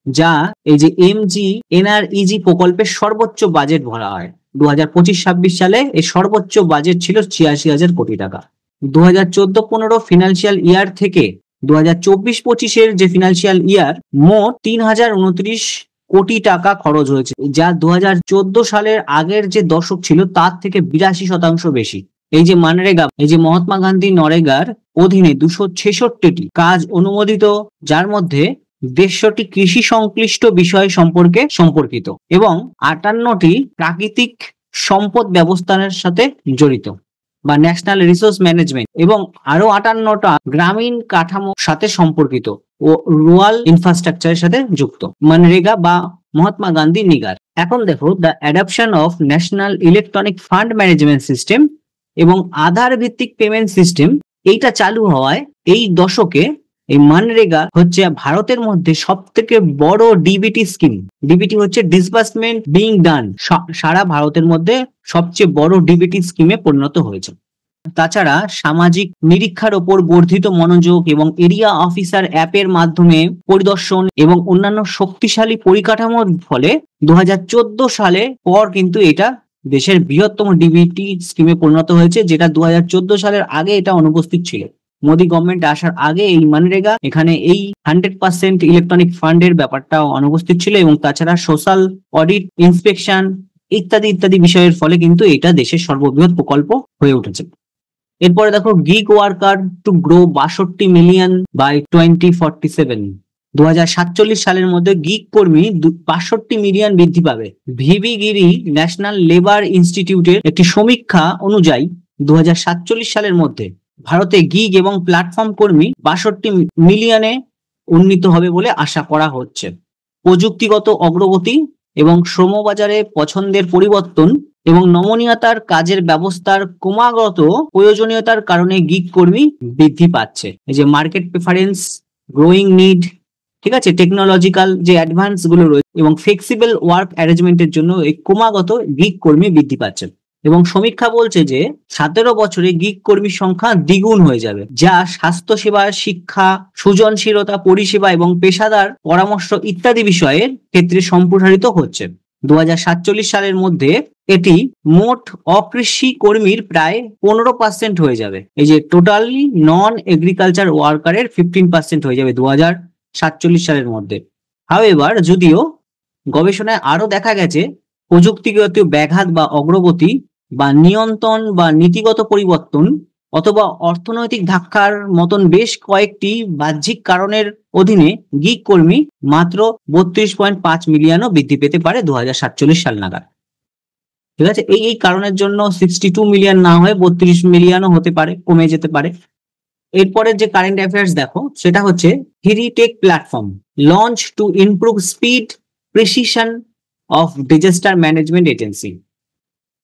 Speaker 1: যা এই যে MGNREG প্রকল্পের সর্বোচ্চ বাজেট বলা হয়। 2025-26 সালে এই সর্বোচ্চ বাজেট ছিল 86,000 কোটি টাকা। 2014-15 ফিনান্সিয়াল ইয়ার থেকে 2024-25 যে ফিনান্সিয়াল ইয়ার মোট 3,029 কোটি টাকা খরচ হয়েছে, যা 2014 সালের আগের যে দশক ছিল তার থেকে 82% বেশি। এই যে মানরেগা, এই যে মহাত্মা গান্ধী নরেগার অধীনে 266টি কাজ অনুমোদিত, যার মধ্যে 150টি কৃষি সংশ্লিষ্ট বিষয় সম্পর্কিত এবং 58টি প্রাকৃতিক সম্পদ ব্যবস্থাপনার সাথে জড়িত বা ন্যাশনাল রিসোর্স ম্যানেজমেন্ট, এবং আরো 58টা গ্রামীণ কাঠামোর সাথে সম্পর্কিত ও রুরাল ইনফ্রাস্ট্রাকচারের সাথে যুক্ত। মানরেগা বা মহাত্মা গান্ধী নিগার। এখন দেখো the adoption of national electronic fund management system এবং আধার ভিত্তিক পেমেন্ট সিস্টেম, এইটা চালু হওয়ায় এই দশকে এই মানরেগা হচ্ছে ভারতের মধ্যে সব থেকে বড় ডিবিটি স্কিম। ডিবিটি হচ্ছে ডিসবার্সমেন্ট বিং ডান, সারা ভারতের মধ্যে সবচেয়ে বড় ডিবিটি স্কিমে পরিণত হয়েছে। তাছাড়া সামাজিক নিরীক্ষার ওপর বর্ধিত মনোযোগ এবং এরিয়া অফিসার অ্যাপের মাধ্যমে পরিদর্শন এবং অন্যান্য শক্তিশালী পরিকাঠামোর ফলে 2014 সালে পর কিন্তু এটা দেশের বৃহত্তম ডিবিটি স্কিমে পরিণত হয়েছে, যেটা 2014 সালের আগে এটা অনুপস্থিত ছিল। মোদী গভর্নমেন্ট আসার আগে এই মানরেগা এখানে এই 100% ইলেকট্রনিক ফান্ডের ব্যাপারটা অনুপস্থিত ছিল এবং তাছাড়া সোশ্যাল অডিট, ইন্সপেকশন ইত্যাদি ইত্যাদি বিষয়ের ফলে কিন্তু এটা দেশের সর্ববৃহৎ প্রকল্প হয়ে উঠেছে। এরপরে দেখো gig worker to grow 62 million by 2047। 2047 সালের মধ্যে গিগ কর্মী 62 মিলিয়ন বৃদ্ধি পাবে। ভিবি গিরি ন্যাশনাল লেবার ইনস্টিটিউটের একটি সমীক্ষা অনুযায়ী 2047 সালের মধ্যে ভারতে গিগ এবং প্ল্যাটফর্ম কর্মী 62 মিলিয়নে উন্নীত হবে বলে আশা করা হচ্ছে। প্রযুক্তিগত অগ্রগতি এবং শ্রমবাজারে পছন্দের পরিবর্তন এবং নমনীয়তার কাজের ব্যবস্থার ক্রমাগত প্রয়োজনীয়তার কারণে গিগ কর্মী বৃদ্ধি পাচ্ছে। এই যে মার্কেট প্রেফারেন্স, গ্রোয়িং নিড, ঠিক আছে, টেকনোলজিক্যাল যে অ্যাডভান্স গুলো রয়েছে এবং ফ্লেক্সিবল ওয়ার্ক অ্যারেঞ্জমেন্টের জন্য এই ক্রমাগত গিগ কর্মী বৃদ্ধি পাচ্ছে। এবং সমীক্ষা বলছে যে 17 বছরে গিগ কর্মীর সংখ্যা দ্বিগুণ হয়ে যাবে, যা স্বাস্থ্যসেবা, শিক্ষা, সৃজনশীলতা, পরিষেবা এবং পেশাদার পরামর্শ ইত্যাদি বিষয়ের ক্ষেত্রে সম্প্রসারিত হচ্ছে। 2047 সালের মধ্যে এটি মোট অকৃষি কর্মীর প্রায় 15% হয়ে যাবে। এই যে টোটালি নন এগ্রিকালচার ওয়ার্কারের 15% হয়ে যাবে 2047 সালের মধ্যে। হাওয়েভার, যদিও গবেষণায় আরো দেখা গেছে প্রযুক্তিগত ব্যাঘাত বা অগ্রগতি বা নিয়ন্ত্রণ বা নীতিগত পরিবর্তন অথবা অর্থনৈতিক ধাক্কার মতন বেশ কয়েকটি বাহ্যিক কারণের অধীনে গিগ কর্মী মাত্র 32.5 মিলিয়নও বৃদ্ধি পেতে পারে 2047 সাল নাগাদ। ঠিক আছে, এই কারণের জন্য 62 মিলিয়ন না হয়ে 32 মিলিয়নও হতে পারে, কমে যেতে পারে। এরপরের যে কারেন্ট অ্যাফেয়ার্স দেখো, সেটা হচ্ছে হিরিটেক platform launch to improve speed precision of disaster management agency.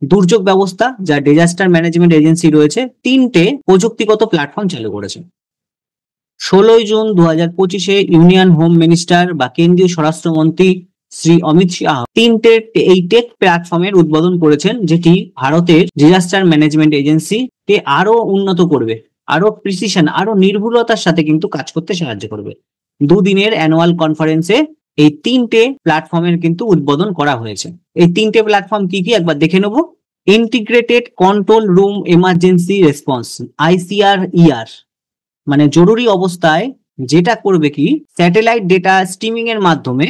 Speaker 1: দুর্যোগ ব্যবস্থা যা ডিজাস্টার ম্যানেজমেন্ট এজেন্সি রয়েছে, 3টে প্রযুক্তিগত প্ল্যাটফর্ম চালু করেছে। 16 জুন 2025 ইউনিয়ন হোম মিনিস্টার বা কেন্দ্রীয় স্বরাষ্ট্রমন্ত্রী শ্রী অমিত শাহ 3টে এই টেক প্ল্যাটফর্মের উদ্বোধন করেছেন, যেটি ভারতের ডিজাস্টার ম্যানেজমেন্ট এজেন্সিকে আরো উন্নত করবে, আরো প্রিসিশন, আরো নির্ভুলতার সাথে কিন্তু কাজ করতে সাহায্য করবে। দুদিনের অ্যানুয়াল কনফারেন্সে এই 3টে প্ল্যাটফর্মের কিন্তু উদ্বোধন করা হয়েছে। এই 3টে প্ল্যাটফর্ম কি কি একবার দেখে নেব। Integrated control room emergency response, ICR-ER, মানে জরুরি অবস্থায় যেটা করবে কি, স্যাটেলাইট ডেটা স্ট্রিমিং এর মাধ্যমে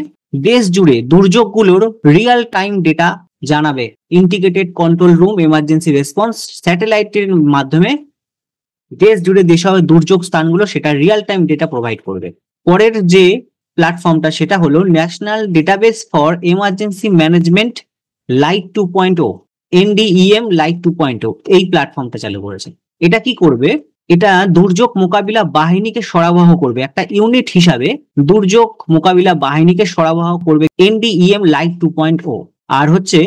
Speaker 1: দেশ জুড়ে দুর্যোগগুলোর রিয়েল টাইম ডেটা জানাবে। Integrated control room emergency response স্যাটেলাইটের মাধ্যমে দেশ জুড়ে যেসব দুর্যোগ স্থানগুলো সেটা রিয়েল টাইম ডেটা প্রোভাইড করবে। পরের যে প্ল্যাটফর্মটা সেটা হলো national database for emergency management light 2.0, NDEM light 2.0, এই প্ল্যাটফর্মটা চালু করেছে। এটা কি করবে, এটা দুর্যোগ মোকাবিলা বাহিনীকে সরবরাহ করবে, একটা ইউনিট হিসাবে দুর্যোগ মোকাবিলা বাহিনীকে সরবরাহ করবে NDEM লাইট 2.0। আর হচ্ছে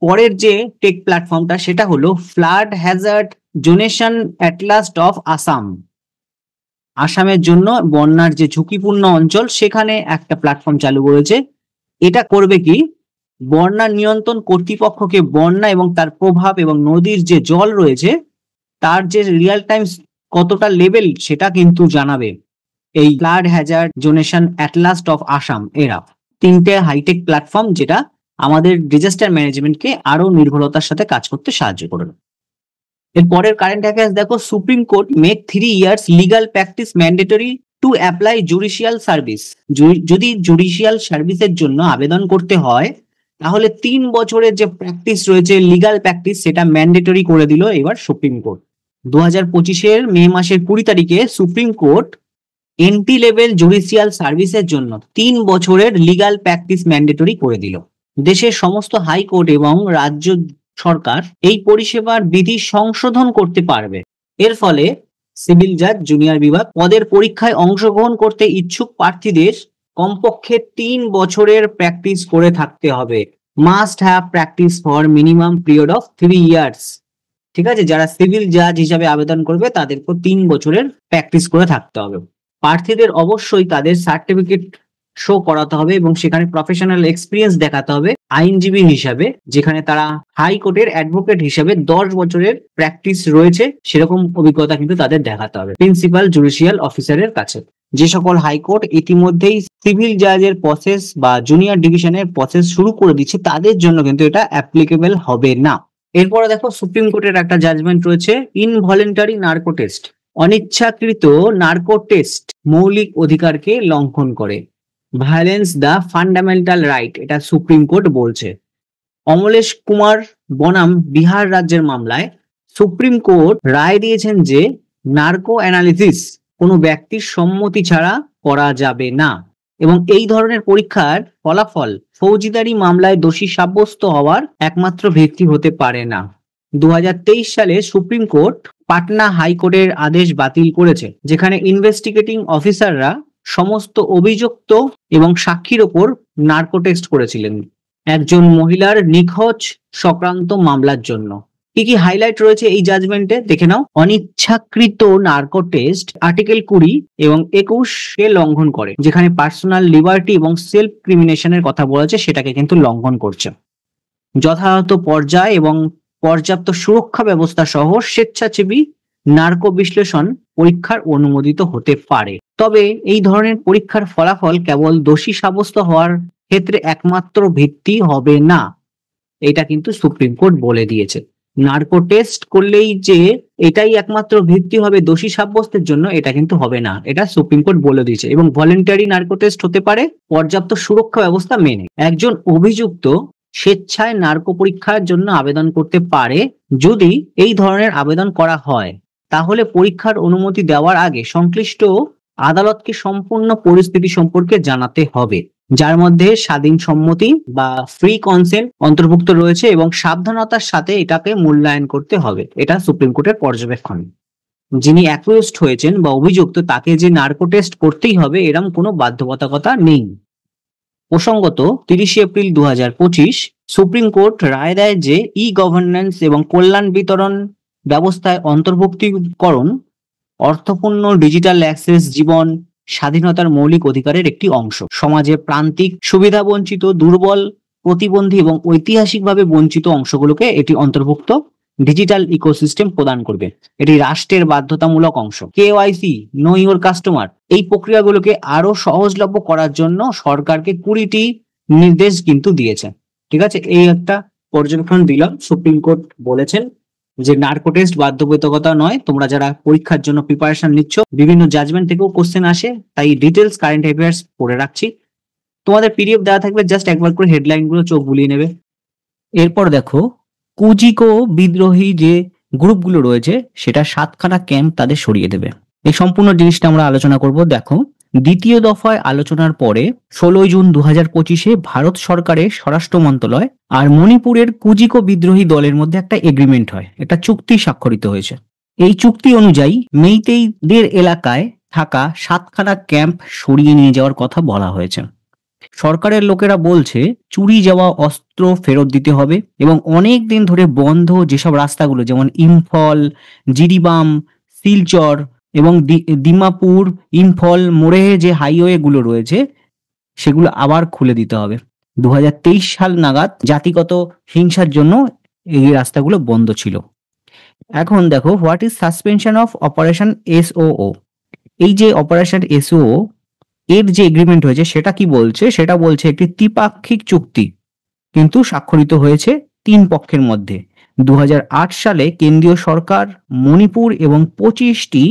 Speaker 1: পরের যে টেক প্ল্যাটফর্মটা সেটা হলো flood hazard zonation atlas of Assam. আসামের জন্য বন্যার যে ঝুঁকিপূর্ণ অঞ্চল সেখানে একটা প্ল্যাটফর্ম চালু করেছে। এটা করবে কি, বন্যা নিয়ন্ত্রণ কর্তৃপক্ষকে বন্যা এবং তার প্রভাব এবং নদীর যে জল রয়েছে তার যে রিয়েল টাইম কতটা লেভেল সেটা কিন্তু জানাবে। এই flood hazard zonation atlas of Assam, এরা 3টে হাইটেক প্ল্যাটফর্ম যেটা আমাদের ডিজাস্টার ম্যানেজমেন্টকে আরো নির্ভুলতার সাথে কাজ করতে সাহায্য করবে। এর পরের কারেন্ট অ্যাফেয়ার্স দেখো, supreme court make 3 years legal practice mandatory to apply judicial service. যদি জুডিশিয়াল সার্ভিসের জন্য আবেদন করতে হয় তাহলে 3 বছরের যে প্র্যাকটিস রয়েছে, লিগাল প্র্যাকটিস, সেটা ম্যান্ডেটরি করে দিল এবার সুপ্রিম কোর্ট। 2025 মে মাসের 20 তারিখে supreme court entry level judicial সার্ভিসের জন্য 3 বছরের লিগাল প্র্যাকটিস ম্যান্ডেটরি করে দিল। দেশের সমস্ত হাইকোর্ট এবং রাজ্য সরকার এই পরিষেবার বিধি সংশোধন করতে পারবে। এর ফলে সিভিল জাজ জুনিয়র বিভাগ পদের পরীক্ষায় অংশগ্রহণ করতে ইচ্ছুক প্রার্থীদের কমপক্ষে 3 বছরের প্র্যাকটিস করে থাকতে হবে। Must have practice for minimum period of 3 years. ঠিক আছে, যারা সিভিল জাজ হিসাবে আবেদন করবে তাদেরকে 3 বছরের প্র্যাকটিস করে থাকতে হবে। প্রার্থীদের অবশ্যই তাদের সার্টিফিকেট শো করাতে হবে এবং সেখানে প্রফেশনাল এক্সপিরিয়েন্স দেখাতে হবে আইনজীবী হিসাবে, যেখানে তারা হাইকোর্টের অ্যাডভোকেট হিসাবে 10 বছরের প্র্যাকটিস রয়েছে সেরকম অভিজ্ঞতা কিন্তু তাদের দেখাতে হবে প্রিন্সিপাল জুডিশিয়াল অফিসারের কাছে। যে সকল হাইকোর্ট ইতিমধ্যেই সিভিল জাজের প্রসেস বা জুনিয়র ডিভিশনের প্রসেস শুরু করে দিচ্ছে তাদের জন্য কিন্তু এটা অ্যাপ্লিকেবল হবে না। এরপরে দেখো, সুপ্রিম কোর্টের একটা জাজমেন্ট রয়েছে ইনভলেন্টারি নার্কো টেস্ট। অনিচ্ছাকৃত নার্কো টেস্ট মৌলিক অধিকারকে লঙ্ঘন করে, ভায়োলেন্স দ্য ফান্ডামেন্টাল রাইট, এটা সুপ্রিম কোর্ট বলছে। অমলেশ কুমার বনাম বিহার রাজ্যের মামলায় সুপ্রিম কোর্ট রায় দিয়েছেন যে নার্কো অ্যানালিসিস কোনো ব্যক্তির সম্মতি ছাড়া করা যাবে না এবং এই ধরনের পরীক্ষার ফলাফল ফৌজদারি মামলায় দোষী সাব্যস্ত হওয়ার একমাত্র ভিত্তি হতে পারে না। 2023 সালে সুপ্রিম কোর্ট পাটনা হাইকোর্টের আদেশ বাতিল করেছে, যেখানে ইনভেস্টিগেটিং অফিসাররা সমস্ত অভিযুক্ত এবং সাক্ষীর ওপর নার্কো টেস্ট করেছিলেন একজন মহিলার নিখোঁজ সংক্রান্ত মামলার জন্য। কি কি হাইলাইট রয়েছে এই জাজমেন্টে দেখে নাও। অনিচ্ছাকৃত নার্কো টেস্ট আর্টিকেল 20 এবং 21 কে লঙ্ঘন করে, যেখানে পার্সোনাল লিবার্টি এবং সেলফ ক্রিমিনেশনের কথা বলেছে সেটাকে কিন্তু লঙ্ঘন করছে। যথাযথ পর্যায় এবং পর্যাপ্ত সুরক্ষা ব্যবস্থা সহ স্বেচ্ছাসেবী নার্কো বিশ্লেষণ পরীক্ষার অনুমোদিত হতে পারে। তবে এই ধরনের পরীক্ষার ফলাফল কেবল দোষী সাব্যস্ত হওয়ার ক্ষেত্রে একমাত্র ভিত্তি হবে না, এটা কিন্তু সুপ্রিম কোর্ট বলে দিয়েছে। নার্কো টেস্ট করলেই যে এটাই একমাত্র ভিত্তি হবে দোষী সাব্যস্তের জন্য, এটা কিন্তু হবে না, এটা সুপ্রিম কোর্ট বলে দিয়েছে। এবং ভলেন্টারি নার্কো টেস্ট হতে পারে পর্যাপ্ত সুরক্ষা ব্যবস্থা মেনে। একজন অভিযুক্ত স্বেচ্ছায় নার্কো পরীক্ষার জন্য আবেদন করতে পারে। যদি এই ধরনের আবেদন করা হয়, তাহলে পরীক্ষার অনুমতি দেওয়ার আগে সংশ্লিষ্ট আদালতকে সম্পূর্ণ পরিস্থিতি সম্পর্কে জানাতে হবে, যার মধ্যে স্বাধীন সম্মতি বা ফ্রি কনসেন্ট অন্তর্ভুক্ত রয়েছে, এবং সাবধানতার সাথে এটাকে মূল্যায়ন করতে হবে। এটা সুপ্রিম কোর্টের পর্যবেক্ষণ। যিনি অ্যাকিউজড হয়েছেন বা অভিযুক্ত, তাকে যে নার্কো টেস্ট করতেই হবে এরকম কোনো বাধ্যবাধকতা নেই। প্রসঙ্গত 30 এপ্রিল 2025 সুপ্রিম কোর্ট রায় দেয় যে ই গভর্নেন্স এবং কল্যাণ বিতরণ ব্যবস্থায় অন্তর্ভুক্তিকরণ অর্থপূর্ণ ডিজিটাল অ্যাক্সেস জীবন স্বাধীনতার মৌলিক অধিকারের একটি অংশ। সমাজে প্রান্তিক, সুবিধা বঞ্চিত, দুর্বল, প্রতিবন্ধী এবং ঐতিহাসিকভাবে বঞ্চিত অংশগুলোকে এটি অন্তর্ভুক্ত ডিজিটাল ইকোসিস্টেম প্রদান করবে। এটি রাষ্ট্রের বাধ্যতামূলক অংশ। কেওয়াইসি, নো ইওর কাস্টমার, এই প্রক্রিয়াগুলোকে আরো সহজলভ্য করার জন্য সরকারকে 20টি নির্দেশ কিন্তু দিয়েছে। ঠিক আছে, এই একটা পর্যবেক্ষণ দিলাম। সুপ্রিম কোর্ট বলেছেন যে নার্কো টেস্ট বাধ্যবাধকতা নয়। তোমরা যারা পরীক্ষার জন্য প্রিপারেশন নিচ্ছ, বিভিন্ন জাজমেন্ট থেকেও কোশ্চেন আসে, তাই ডিটেলস কারেন্ট অ্যাফেয়ার্স পড়ে রাখছি। তোমাদের পিডিএফ দেওয়া থাকবে, জাস্ট একবার করে হেডলাইন গুলো চোখ বুলিয়ে নেবে। এরপর দেখো কুজিকো বিদ্রোহী যে গ্রুপগুলো রয়েছে সেটা 7খানা ক্যাম্প তাদের সরিয়ে দেবে। এই সম্পূর্ণ জিনিসটা আমরা আলোচনা করব। দেখো, দ্বিতীয় দফায় আলোচনার পরে 16 জুন 2025 ভারত সরকারের স্বরাষ্ট্র মন্ত্রণালয় আর মণিপুরের কুজিকো বিদ্রোহী দলের মধ্যে একটা এগ্রিমেন্ট হয়, একটা চুক্তি স্বাক্ষরিত হয়েছে। এই চুক্তি অনুযায়ী মেইতেইদের এলাকায় থাকা 7খানা ক্যাম্প সরিয়ে নিয়ে যাওয়ার কথা বলা হয়েছে। সরকারের লোকেরা বলছে চুরি যাওয়া অস্ত্র ফেরত দিতে হবে, এবং অনেক দিন ধরে বন্ধ যেসব রাস্তাগুলো, যেমন ইম্ফল, জিরিবাম, শিলচর এবং দিমাপুর, ইম্ফল মোড়ে যে হাইওয়ে গুলো রয়েছে সেগুলো আবার খুলে দিতে হবে। 2023 সাল নাগাদ জাতিগত হিংসার জন্য এই রাস্তাগুলো বন্ধ ছিল। এখন দেখো, what is suspension of operation SOO। এই যে অপারেশন SOO এর যে এগ্রিমেন্ট হয়েছে সেটা কি বলছে? সেটা বলছে একটি ত্রিপাক্ষিক চুক্তি কিন্তু স্বাক্ষরিত হয়েছে 3 পক্ষের মধ্যে। 2008 সালে কেন্দ্রীয় সরকার মণিপুর এবং 25টি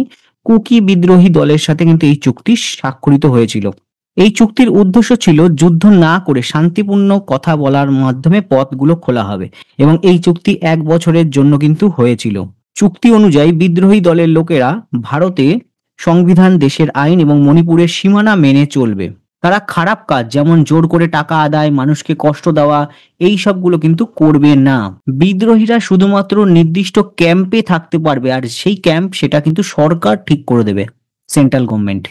Speaker 1: কুকি বিদ্রোহী দলের সাথে কিন্তু এই চুক্তি স্বাক্ষরিত হয়েছিল। এই চুক্তির উদ্দেশ্য ছিল যুদ্ধ না করে শান্তিপূর্ণ কথা বলার মাধ্যমে পথগুলো খোলা হবে, এবং এই চুক্তি 1 বছরের জন্য কিন্তু হয়েছিল। চুক্তি অনুযায়ী বিদ্রোহী দলের লোকেরা ভারতে সংবিধান, দেশের আইন এবং মণিপুরের সীমানা মেনে চলবে। তারা খারাপ কাজ যেমন জোর করে টাকা আদায়, মানুষকে কষ্ট দেওয়া, এই সবগুলো কিন্তু করবে না। বিদ্রোহীরা শুধুমাত্র নির্দিষ্ট ক্যাম্পে থাকতে পারবে, আর সেই ক্যাম্প সেটা কিন্তু সরকার ঠিক করে দেবে, সেন্ট্রাল গভর্নমেন্ট।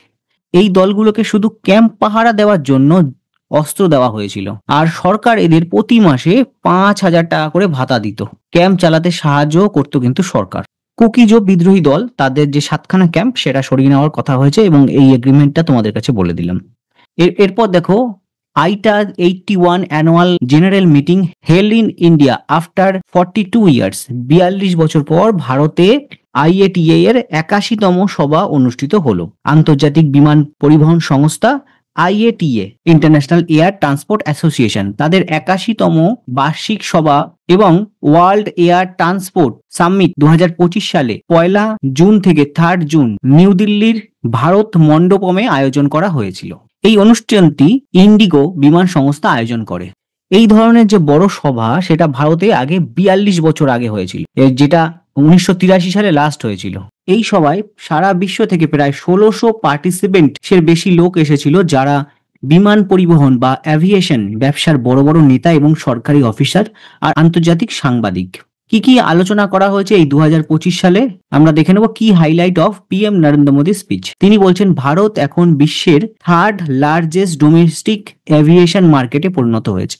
Speaker 1: এই দলগুলোকে শুধু ক্যাম্প পাহারা দেওয়ার জন্য অস্ত্র দেওয়া হয়েছিল, আর সরকার এদের প্রতি মাসে 5,000 টাকা করে ভাতা দিত। ক্যাম্প চালাতে সাহায্য করতো কিন্তু সরকার। কুকিজো বিদ্রোহী দল তাদের যে 7খানা ক্যাম্প সেটা সরিয়ে নেওয়ার কথা হয়েছে, এবং এই এগ্রিমেন্টটা তোমাদের কাছে বলে দিলাম। এরপর দেখো, আইটা 81 annual general meeting held in India after 42 years. 42 বছর পর ভারতে IATA এর 81তম সভা অনুষ্ঠিত হলো। আন্তর্জাতিক বিমান পরিবহন সংস্থা IATA, international air transport association, তাদের 81তম বার্ষিক সভা এবং ওয়ার্ল্ড এয়ার ট্রান্সপোর্ট সামিট 2025 সালে 1 জুন থেকে 3 জুন নিউ দিল্লির ভারত মণ্ডপমে আয়োজন করা হয়েছিল। এই অনুষ্ঠানটি ইন্ডিগো বিমান সংস্থা আয়োজন করে। এই ধরনের যে বড় সভা সেটা ভারতে আগে 42 বছর আগে হয়েছিল, যেটা 1983 সালে লাস্ট হয়েছিল। এই সভায় সারা বিশ্ব থেকে প্রায় 1600 পার্টিসিপেন্টের বেশি লোক এসেছিল, যারা বিমান পরিবহন বা অ্যাভিয়েশন ব্যবসার বড় বড় নেতা এবং সরকারি অফিসার আর আন্তর্জাতিক সাংবাদিক। কি কি আলোচনা করা হয়েছে এই 2025 সালে আমরা দেখে নেব। কি highlight of PM Narendra Modi speech. তিনি বলছেন ভারত এখন বিশ্বের 3rd লার্জেস্ট ডোমেস্টিক অ্যাভিয়েশন মার্কেটে পরিণত হয়েছে।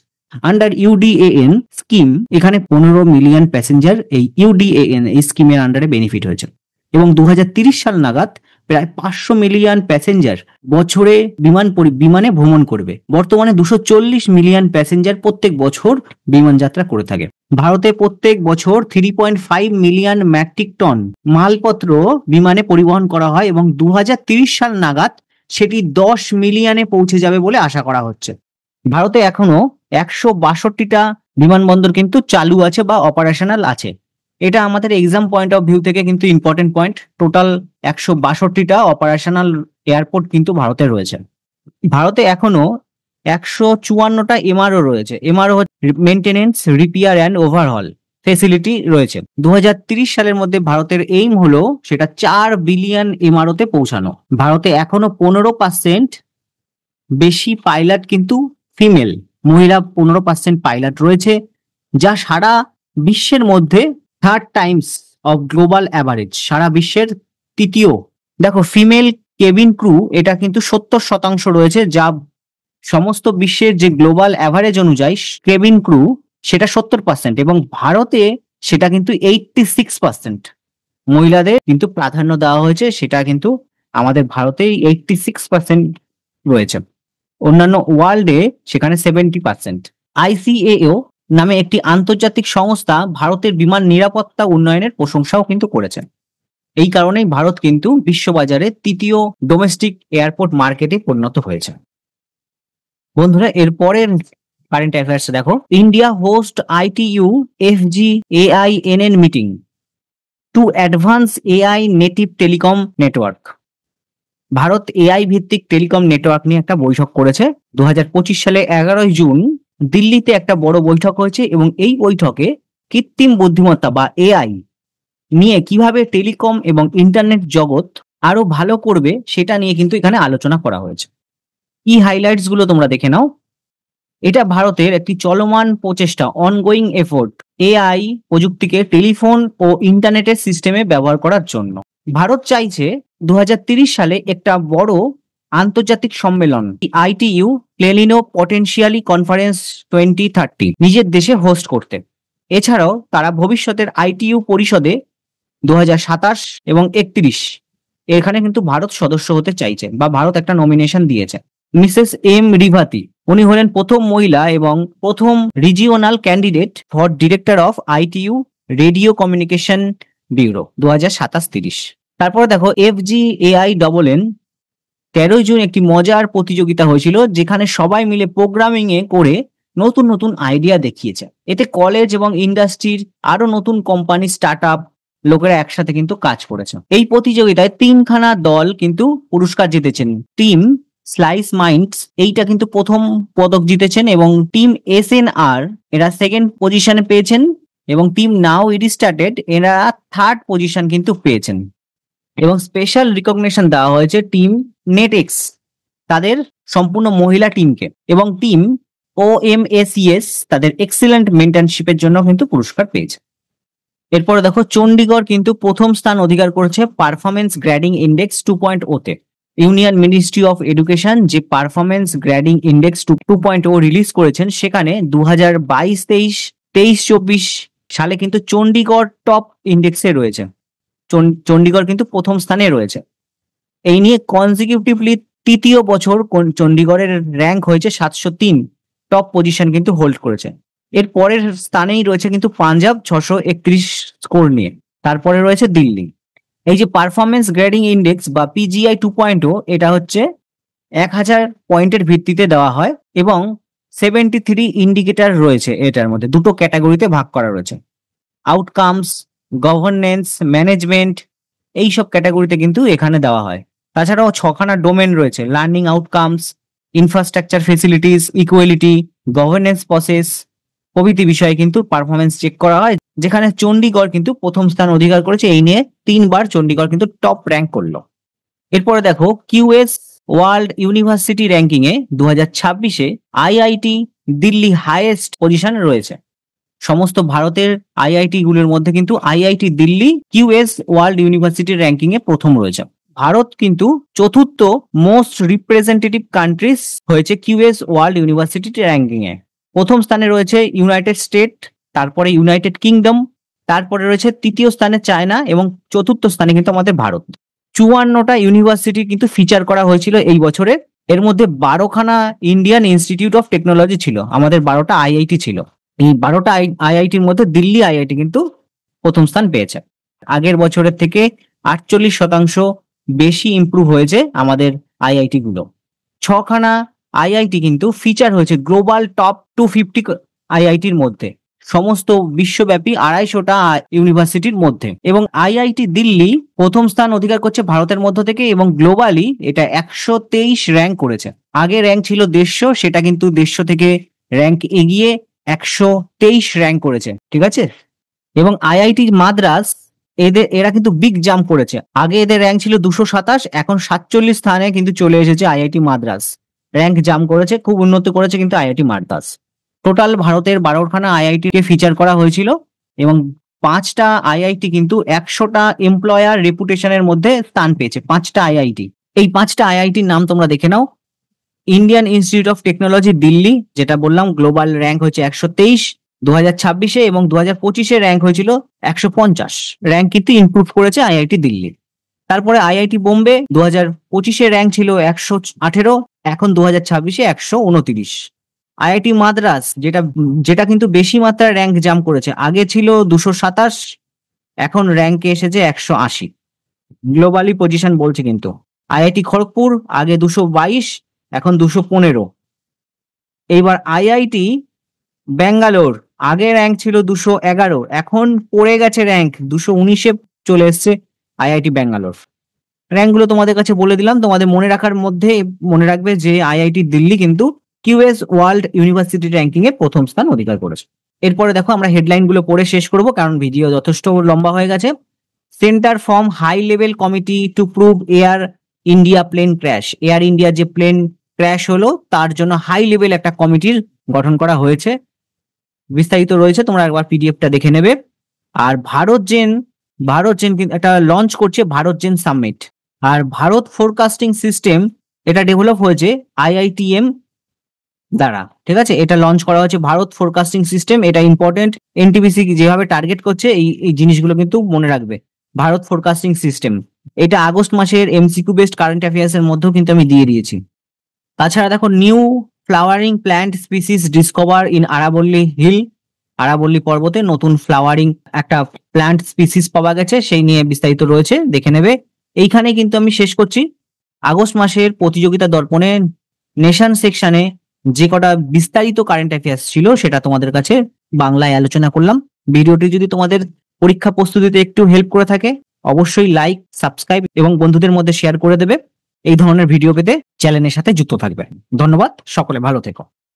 Speaker 1: আন্ডার UDAN স্কিম এখানে 15 মিলিয়ন প্যাসেঞ্জার এই UDAN এই স্কিমের আন্ডারে বেনিফিট হয়েছে, এবং 2030 সাল নাগাদ প্রায় 500 মিলিয়ন প্যাসেঞ্জার বছরে বিমানে ভ্রমণ করবে। বর্তমানে 240 মিলিয়ন প্যাসেঞ্জার প্রত্যেক বছর বিমান যাত্রা করে থাকে। ভারতে প্রত্যেক বছর 3.5 মিলিয়ন মেট্রিক টন মালপত্র বিমানে পরিবহন করা হয়, এবং 2030 সাল নাগাদ সেটি 10 মিলিয়নে পৌঁছে যাবে বলে আশা করা হচ্ছে। ভারতে এখনো 162টা বিমানবন্দর কিন্তু চালু আছে বা অপারেশনাল আছে। এটা আমাদের এক্সাম পয়েন্ট অফ ভিউ থেকে কিন্তু ইম্পর্টেন্ট পয়েন্ট। টোটাল 162টা অপারেশনাল এয়ারপোর্ট কিন্তু ভারতে রয়েছে। ভারতে এখনো 154টা এমআরও রয়েছে। MRO maintenance, repair and overhaul facility রয়েছে। 2030 সালের মধ্যে ভারতের এইম হলো সেটা 4 বিলিয়ন এমআরওতে পৌঁছানো। ভারতে এখনো 15% বেশি পাইলট কিন্তু ফিমেল, মহিলা 15% পাইলট রয়েছে, যা সারা বিশ্বের মধ্যে 3rd times of global average, সারা বিশ্বের তৃতীয়। দেখো ফিমেল কেবিন ক্রু এটা কিন্তু 70% রয়েছে, যা সমস্ত বিশ্বের যে গ্লোবাল অ্যাভারেজ অনুযায়ী কেবিন ক্রু সেটা 70%, এবং ভারতে সেটা কিন্তু 86%। মহিলাদের কিন্তু প্রাধান্য দেওয়া হয়েছে, সেটা কিন্তু আমাদের ভারতেই 86% রয়েছে। অন্যান্য ওয়ার্ল্ডে সেখানে 70%। আইসিএও নামে একটি আন্তর্জাতিক সংস্থা ভারতের বিমান নিরাপত্তা উন্নয়নের প্রশংসাও কিন্তু করেছে। এই কারণেই ভারত কিন্তু বিশ্ববাজারে তৃতীয় ডোমেস্টিক এয়ারপোর্ট মার্কেটে পরিণত হয়েছে। বন্ধুরা, এরপরের কারেন্ট অ্যাফেয়ার্স দেখো, India host ITU FGAINN meeting to advance AI native telecom network. Bharat AI ভিত্তিক টেলিকম নেটওয়ার্ক নিয়ে একটা বৈঠক করেছে। 2025 সালে 11 জুন দিল্লিতে একটা বড় বৈঠক হয়েছে, এবং এই বৈঠকে কৃত্রিম বুদ্ধিমত্তা বা AI নিয়ে কিভাবে টেলিকম এবং ইন্টারনেট জগৎ আরো ভালো করবে সেটা নিয়ে কিন্তু এখানে আলোচনা করা হয়েছে। কি হাইলাইটস গুলো তোমরা দেখে নাও। এটা ভারতের একটি চলমান প্রচেষ্টা, অনগোয়িং এফোর্ট, AI প্রযুক্তিকে টেলিফোন ও ইন্টারনেটের সিস্টেমে ব্যবহার করার জন্য। ভারত চাইছে 2030 সালে একটা বড় আন্তর্জাতিক সম্মেলন ITU প্লেলিনো পটেনশিয়ালি কনফারেন্স 2030 নিজের দেশে হোস্ট করতে। এছাড়াও তারা ভবিষ্যতের ITU পরিষদে 2027 এবং 31 এখানে কিন্তু ভারত সদস্য হতে চাইছে, বা ভারত একটা নমিনেশন দিয়েছে। মিসেস এম রিভাতি, উনি হলেন প্রথম মহিলা এবং প্রথম regional candidate for director of ITU radio communication bureau 2027-30। তারপরে দেখো FGAINN 13 জুন একটি মজার প্রতিযোগিতা হয়েছিল, যেখানে সবাই মিলে প্রোগ্রামিং এ করে নতুন নতুন আইডিয়া দেখিয়েছে। এতে কলেজ এবং ইন্ডাস্ট্রির আরো নতুন কোম্পানি, স্টার্ট আপ লোকেরা একসাথে কিন্তু কাজ করেছে। এই প্রতিযোগিতায় 3খানা দল কিন্তু পুরস্কার জিতেছেন। টিম স্লাইস মাইন্ডস এইটা কিন্তু প্রথম পদক জিতেছেন, এবং টিম SNR এরা সেকেন্ড পজিশনে পেয়েছেন, এবং টিম নাও ইট স্টার্টেড এরা 3rd পজিশন কিন্তু পেয়েছেন। এবং স্পেশাল রিকগনিশন দেওয়া হয়েছে টিম নেটএক্স, তাদের সম্পূর্ণ মহিলা টিমকে, এবং টিম OMACS তাদের এক্সিলেন্ট মেন্টরশিপের জন্য কিন্তু পুরস্কার পেয়েছে। এরপরে দেখো চণ্ডীগড় কিন্তু প্রথম স্থান অধিকার করেছে পারফরমেন্স গ্রেডিং ইন্ডেক্স 2.0 তে। ইউনিয়ন মিনিস্ট্রি অফ এডুকেশন যে পারফরমেন্স গ্রেডিং ইন্ডেক্স 2.0 রিলিজ করেছেন, সেখানে 2022-23, 23-24 সালে কিন্তু চণ্ডীগড় টপ ইন্ডেক্সে রয়েছে। চণ্ডীগড় কিন্তু প্রথম স্থানে রয়েছে। এই নিয়ে কনজিকিউটিভলি তৃতীয় বছর চণ্ডীগড়ের র্যাঙ্ক হয়েছে 703, টপ পজিশন কিন্তু হোল্ড করেছে। এর পরের স্থানেই রয়েছে কিন্তু পাঞ্জাব 631 স্কোর নিয়ে, তারপরে রয়েছে দিল্লি। এই যে পারফরমেন্স গ্রেডিং ইন্ডেক্স বা PGI 2.0 এটা হচ্ছে 1000 পয়েন্টের ভিত্তিতে দেওয়া হয়, এবং 73 ইন্ডিকেটর রয়েছে। এটার মধ্যে দুটো ক্যাটাগরিতে ভাগ করা রয়েছে, আউটকামস, গভর্নেন্স, ম্যানেজমেন্ট, এইসব ক্যাটাগরিতে কিন্তু এখানে দেওয়া হয়। তাছাড়াও 6খানা ডোমেন রয়েছে, learning outcomes, infrastructure facilities, equality, governance process প্রভৃতি বিষয়ে কিন্তু পারফরমেন্স চেক করা হয়, যেখানে চণ্ডীগড় কিন্তু প্রথম স্থান অধিকার করেছে। এই নিয়ে 3বার চণ্ডীগড় কিন্তু টপ র্যাঙ্ক করলো। এরপরে দেখো QS ওয়ার্ল্ড ইউনিভার্সিটি র্যাঙ্কিং এ 2026-এ IIT দিল্লি হাইয়েস্ট পজিশনে রয়েছে। সমস্ত ভারতের IIT গুলোর মধ্যে কিন্তু IIT Delhi QS world university ranking এ প্রথম রয়েছে। ভারত কিন্তু 4র্থ মোস্ট রিপ্রেজেন্টেটিভ কান্ট্রিজ হয়েছে QS ওয়ার্ল্ড ইউনিভার্সিটি র্যাঙ্কিং এ। প্রথম স্থানে রয়েছে ইউনাইটেড স্টেট, তারপরে ইউনাইটেড কিংডম, তারপরে রয়েছে 3য় স্থানে চায়না, এবং 4র্থ স্থানে কিন্তু আমাদের ভারত। 54টা ইউনিভার্সিটি কিন্তু ফিচার করা হয়েছিল এই বছরে। এর মধ্যে 12খানা ইন্ডিয়ান ইনস্টিটিউট অফ টেকনোলজি ছিল, আমাদের 12টা IIT ছিল। এই 12টা IITর মধ্যে দিল্লি IIT কিন্তু প্রথম স্থান পেয়েছে। আগের বছরের থেকে 48% বেশি ইমপ্রুভ হয়েছে আমাদের IIT গুলো। 6খানা আইআইটি কিন্তু ফিচার হয়েছে গ্লোবাল টপ 250 আইআইটির মধ্যে, সমস্ত বিশ্বব্যাপী 250টা ইউনিভার্সিটির মধ্যে। এবং আইআইটি দিল্লি প্রথম স্থান অধিকার করছে ভারতের মধ্য থেকে, এবং গ্লোবালি এটা 123 র্যাঙ্ক করেছে। আগে র্যাঙ্ক ছিল 150, সেটা কিন্তু 150 থেকে র্যাঙ্ক এগিয়ে 123 র্যাঙ্ক করেছে, ঠিক আছে। এবং আইআইটি মাদ্রাস এরা কিন্তু বিগ জাম্প করেছে। আগে এদের র্যাঙ্ক ছিল 227, এখন 47 স্থানে কিন্তু চলে এসেছে আইআইটি মাদ্রাস। র্যাঙ্ক জাম্প করেছে, খুব উন্নতি করেছে কিন্তু আইআইটি মাদ্রাস। টোটাল ভারতের 12খানা আইআইটি কে ফিচার করা হয়েছিল, এবং 5টা আইআইটি কিন্তু 100টা এমপ্লয়ার রেপুটেশনের মধ্যে স্থান পেয়েছে। 5টা আইআইটি, এই 5টা আইআইটির নাম তোমরা দেখে নাও। Indian Institute of Technology Delhi, যেটা বললাম গ্লোবাল র্যাঙ্ক হচ্ছে 123 2026-এ, এবং 2025-এ র্যাঙ্ক হয়েছিল 150। র্যাঙ্ক কিন্তু ইমপ্রুভ করেছে আইআইটি দিল্লি। তারপরে আইআইটি বোম্বে 2025-এ র্যাঙ্ক ছিল 118, এখন 2026-এ 129। আইআইটি মাদ্রাস যেটা কিন্তু বেশি মাত্রায় র্যাঙ্ক জাম্প করেছে, আগে ছিল 227, এখন র্যাঙ্কে এসেছে 180। গ্লোবালি পজিশন বলছে কিন্তু। আইআইটি খড়গপুর আগে 222, এখন 215। এইবার আইআইটি ব্যাঙ্গালোর, আগে র্যাঙ্ক ছিল 211, এখন পড়ে গেছে র্যাঙ্ক 219-এ চলে এসছে আইআইটি ব্যাঙ্গালোর। র্যাঙ্কগুলো তোমাদের কাছে বলে দিলাম, তোমাদের মনে রাখার মধ্যে মনে রাখবে যে আইআইটি দিল্লি কিন্তু কিউএস ওয়ার্ল্ড ইউনিভার্সিটি র্যাঙ্কিং এ প্রথম স্থান অধিকার করেছে। এরপরে দেখো আমরা হেডলাইন গুলো পড়ে শেষ করব, কারণ ভিডিও যথেষ্ট লম্বা হয়ে গেছে। Centre form high level committee to probe Air India plane crash. Air India যে প্লেন ক্র্যাশ হলো তার জন্য হাই লেভেল একটা কমিটির গঠন করা হয়েছে, বিস্তারিত রয়েছে, তোমরা একবার পিডিএফটা দেখে নেবে। আর ভারত জেন কিন্তু একটা লঞ্চ করছে ভারত জেন সামিট। আর ভারত ফোরকাস্টিং সিস্টেম এটা ডেভেলপ হয়েছে আইআইটিএম দ্বারা, ঠিক আছে। এটা লঞ্চ করা হয়েছে ভারত ফোরকাস্টিং সিস্টেম, এটা ইম্পর্টেন্ট। এনটিপিসি যেভাবে টার্গেট করছে এই জিনিসগুলো কিন্তু মনে রাখবে। ভারত ফোরকাস্টিং সিস্টেম এটা আগস্ট মাসের এমসিকিউ বেসড কারেন্ট অ্যাফেয়ার্স এর মধ্যেও কিন্তু আমি দিয়ে দিয়েছি। তাছাড়া দেখো new flowering plant species discover in আরাবল্লী hill, আরাবল্লী পর্বতে নতুন ফ্লাওয়ারিং একটা প্ল্যান্ট স্পিসিস পাওয়া গেছে, সেই নিয়ে বিস্তারিত রয়েছে, দেখে নেবে। এইখানে কিন্তু আমি শেষ করছি। আগস্ট মাসের প্রতিযোগিতা দর্পণে নেশন সেকশনে যে কটা বিস্তারিত কারেন্ট অ্যাফেয়ার্স ছিল সেটা তোমাদের কাছে বাংলায় আলোচনা করলাম। ভিডিওটি যদি তোমাদের পরীক্ষা প্রস্তুতিতে একটু হেল্প করে থাকে, অবশ্যই লাইক, সাবস্ক্রাইব এবং বন্ধুদের মধ্যে শেয়ার করে দেবে। এই ধরনের ভিডিও পেতে চ্যানেলের সাথে যুক্ত থাকবে। ধন্যবাদ, সকলে ভালো থেকো।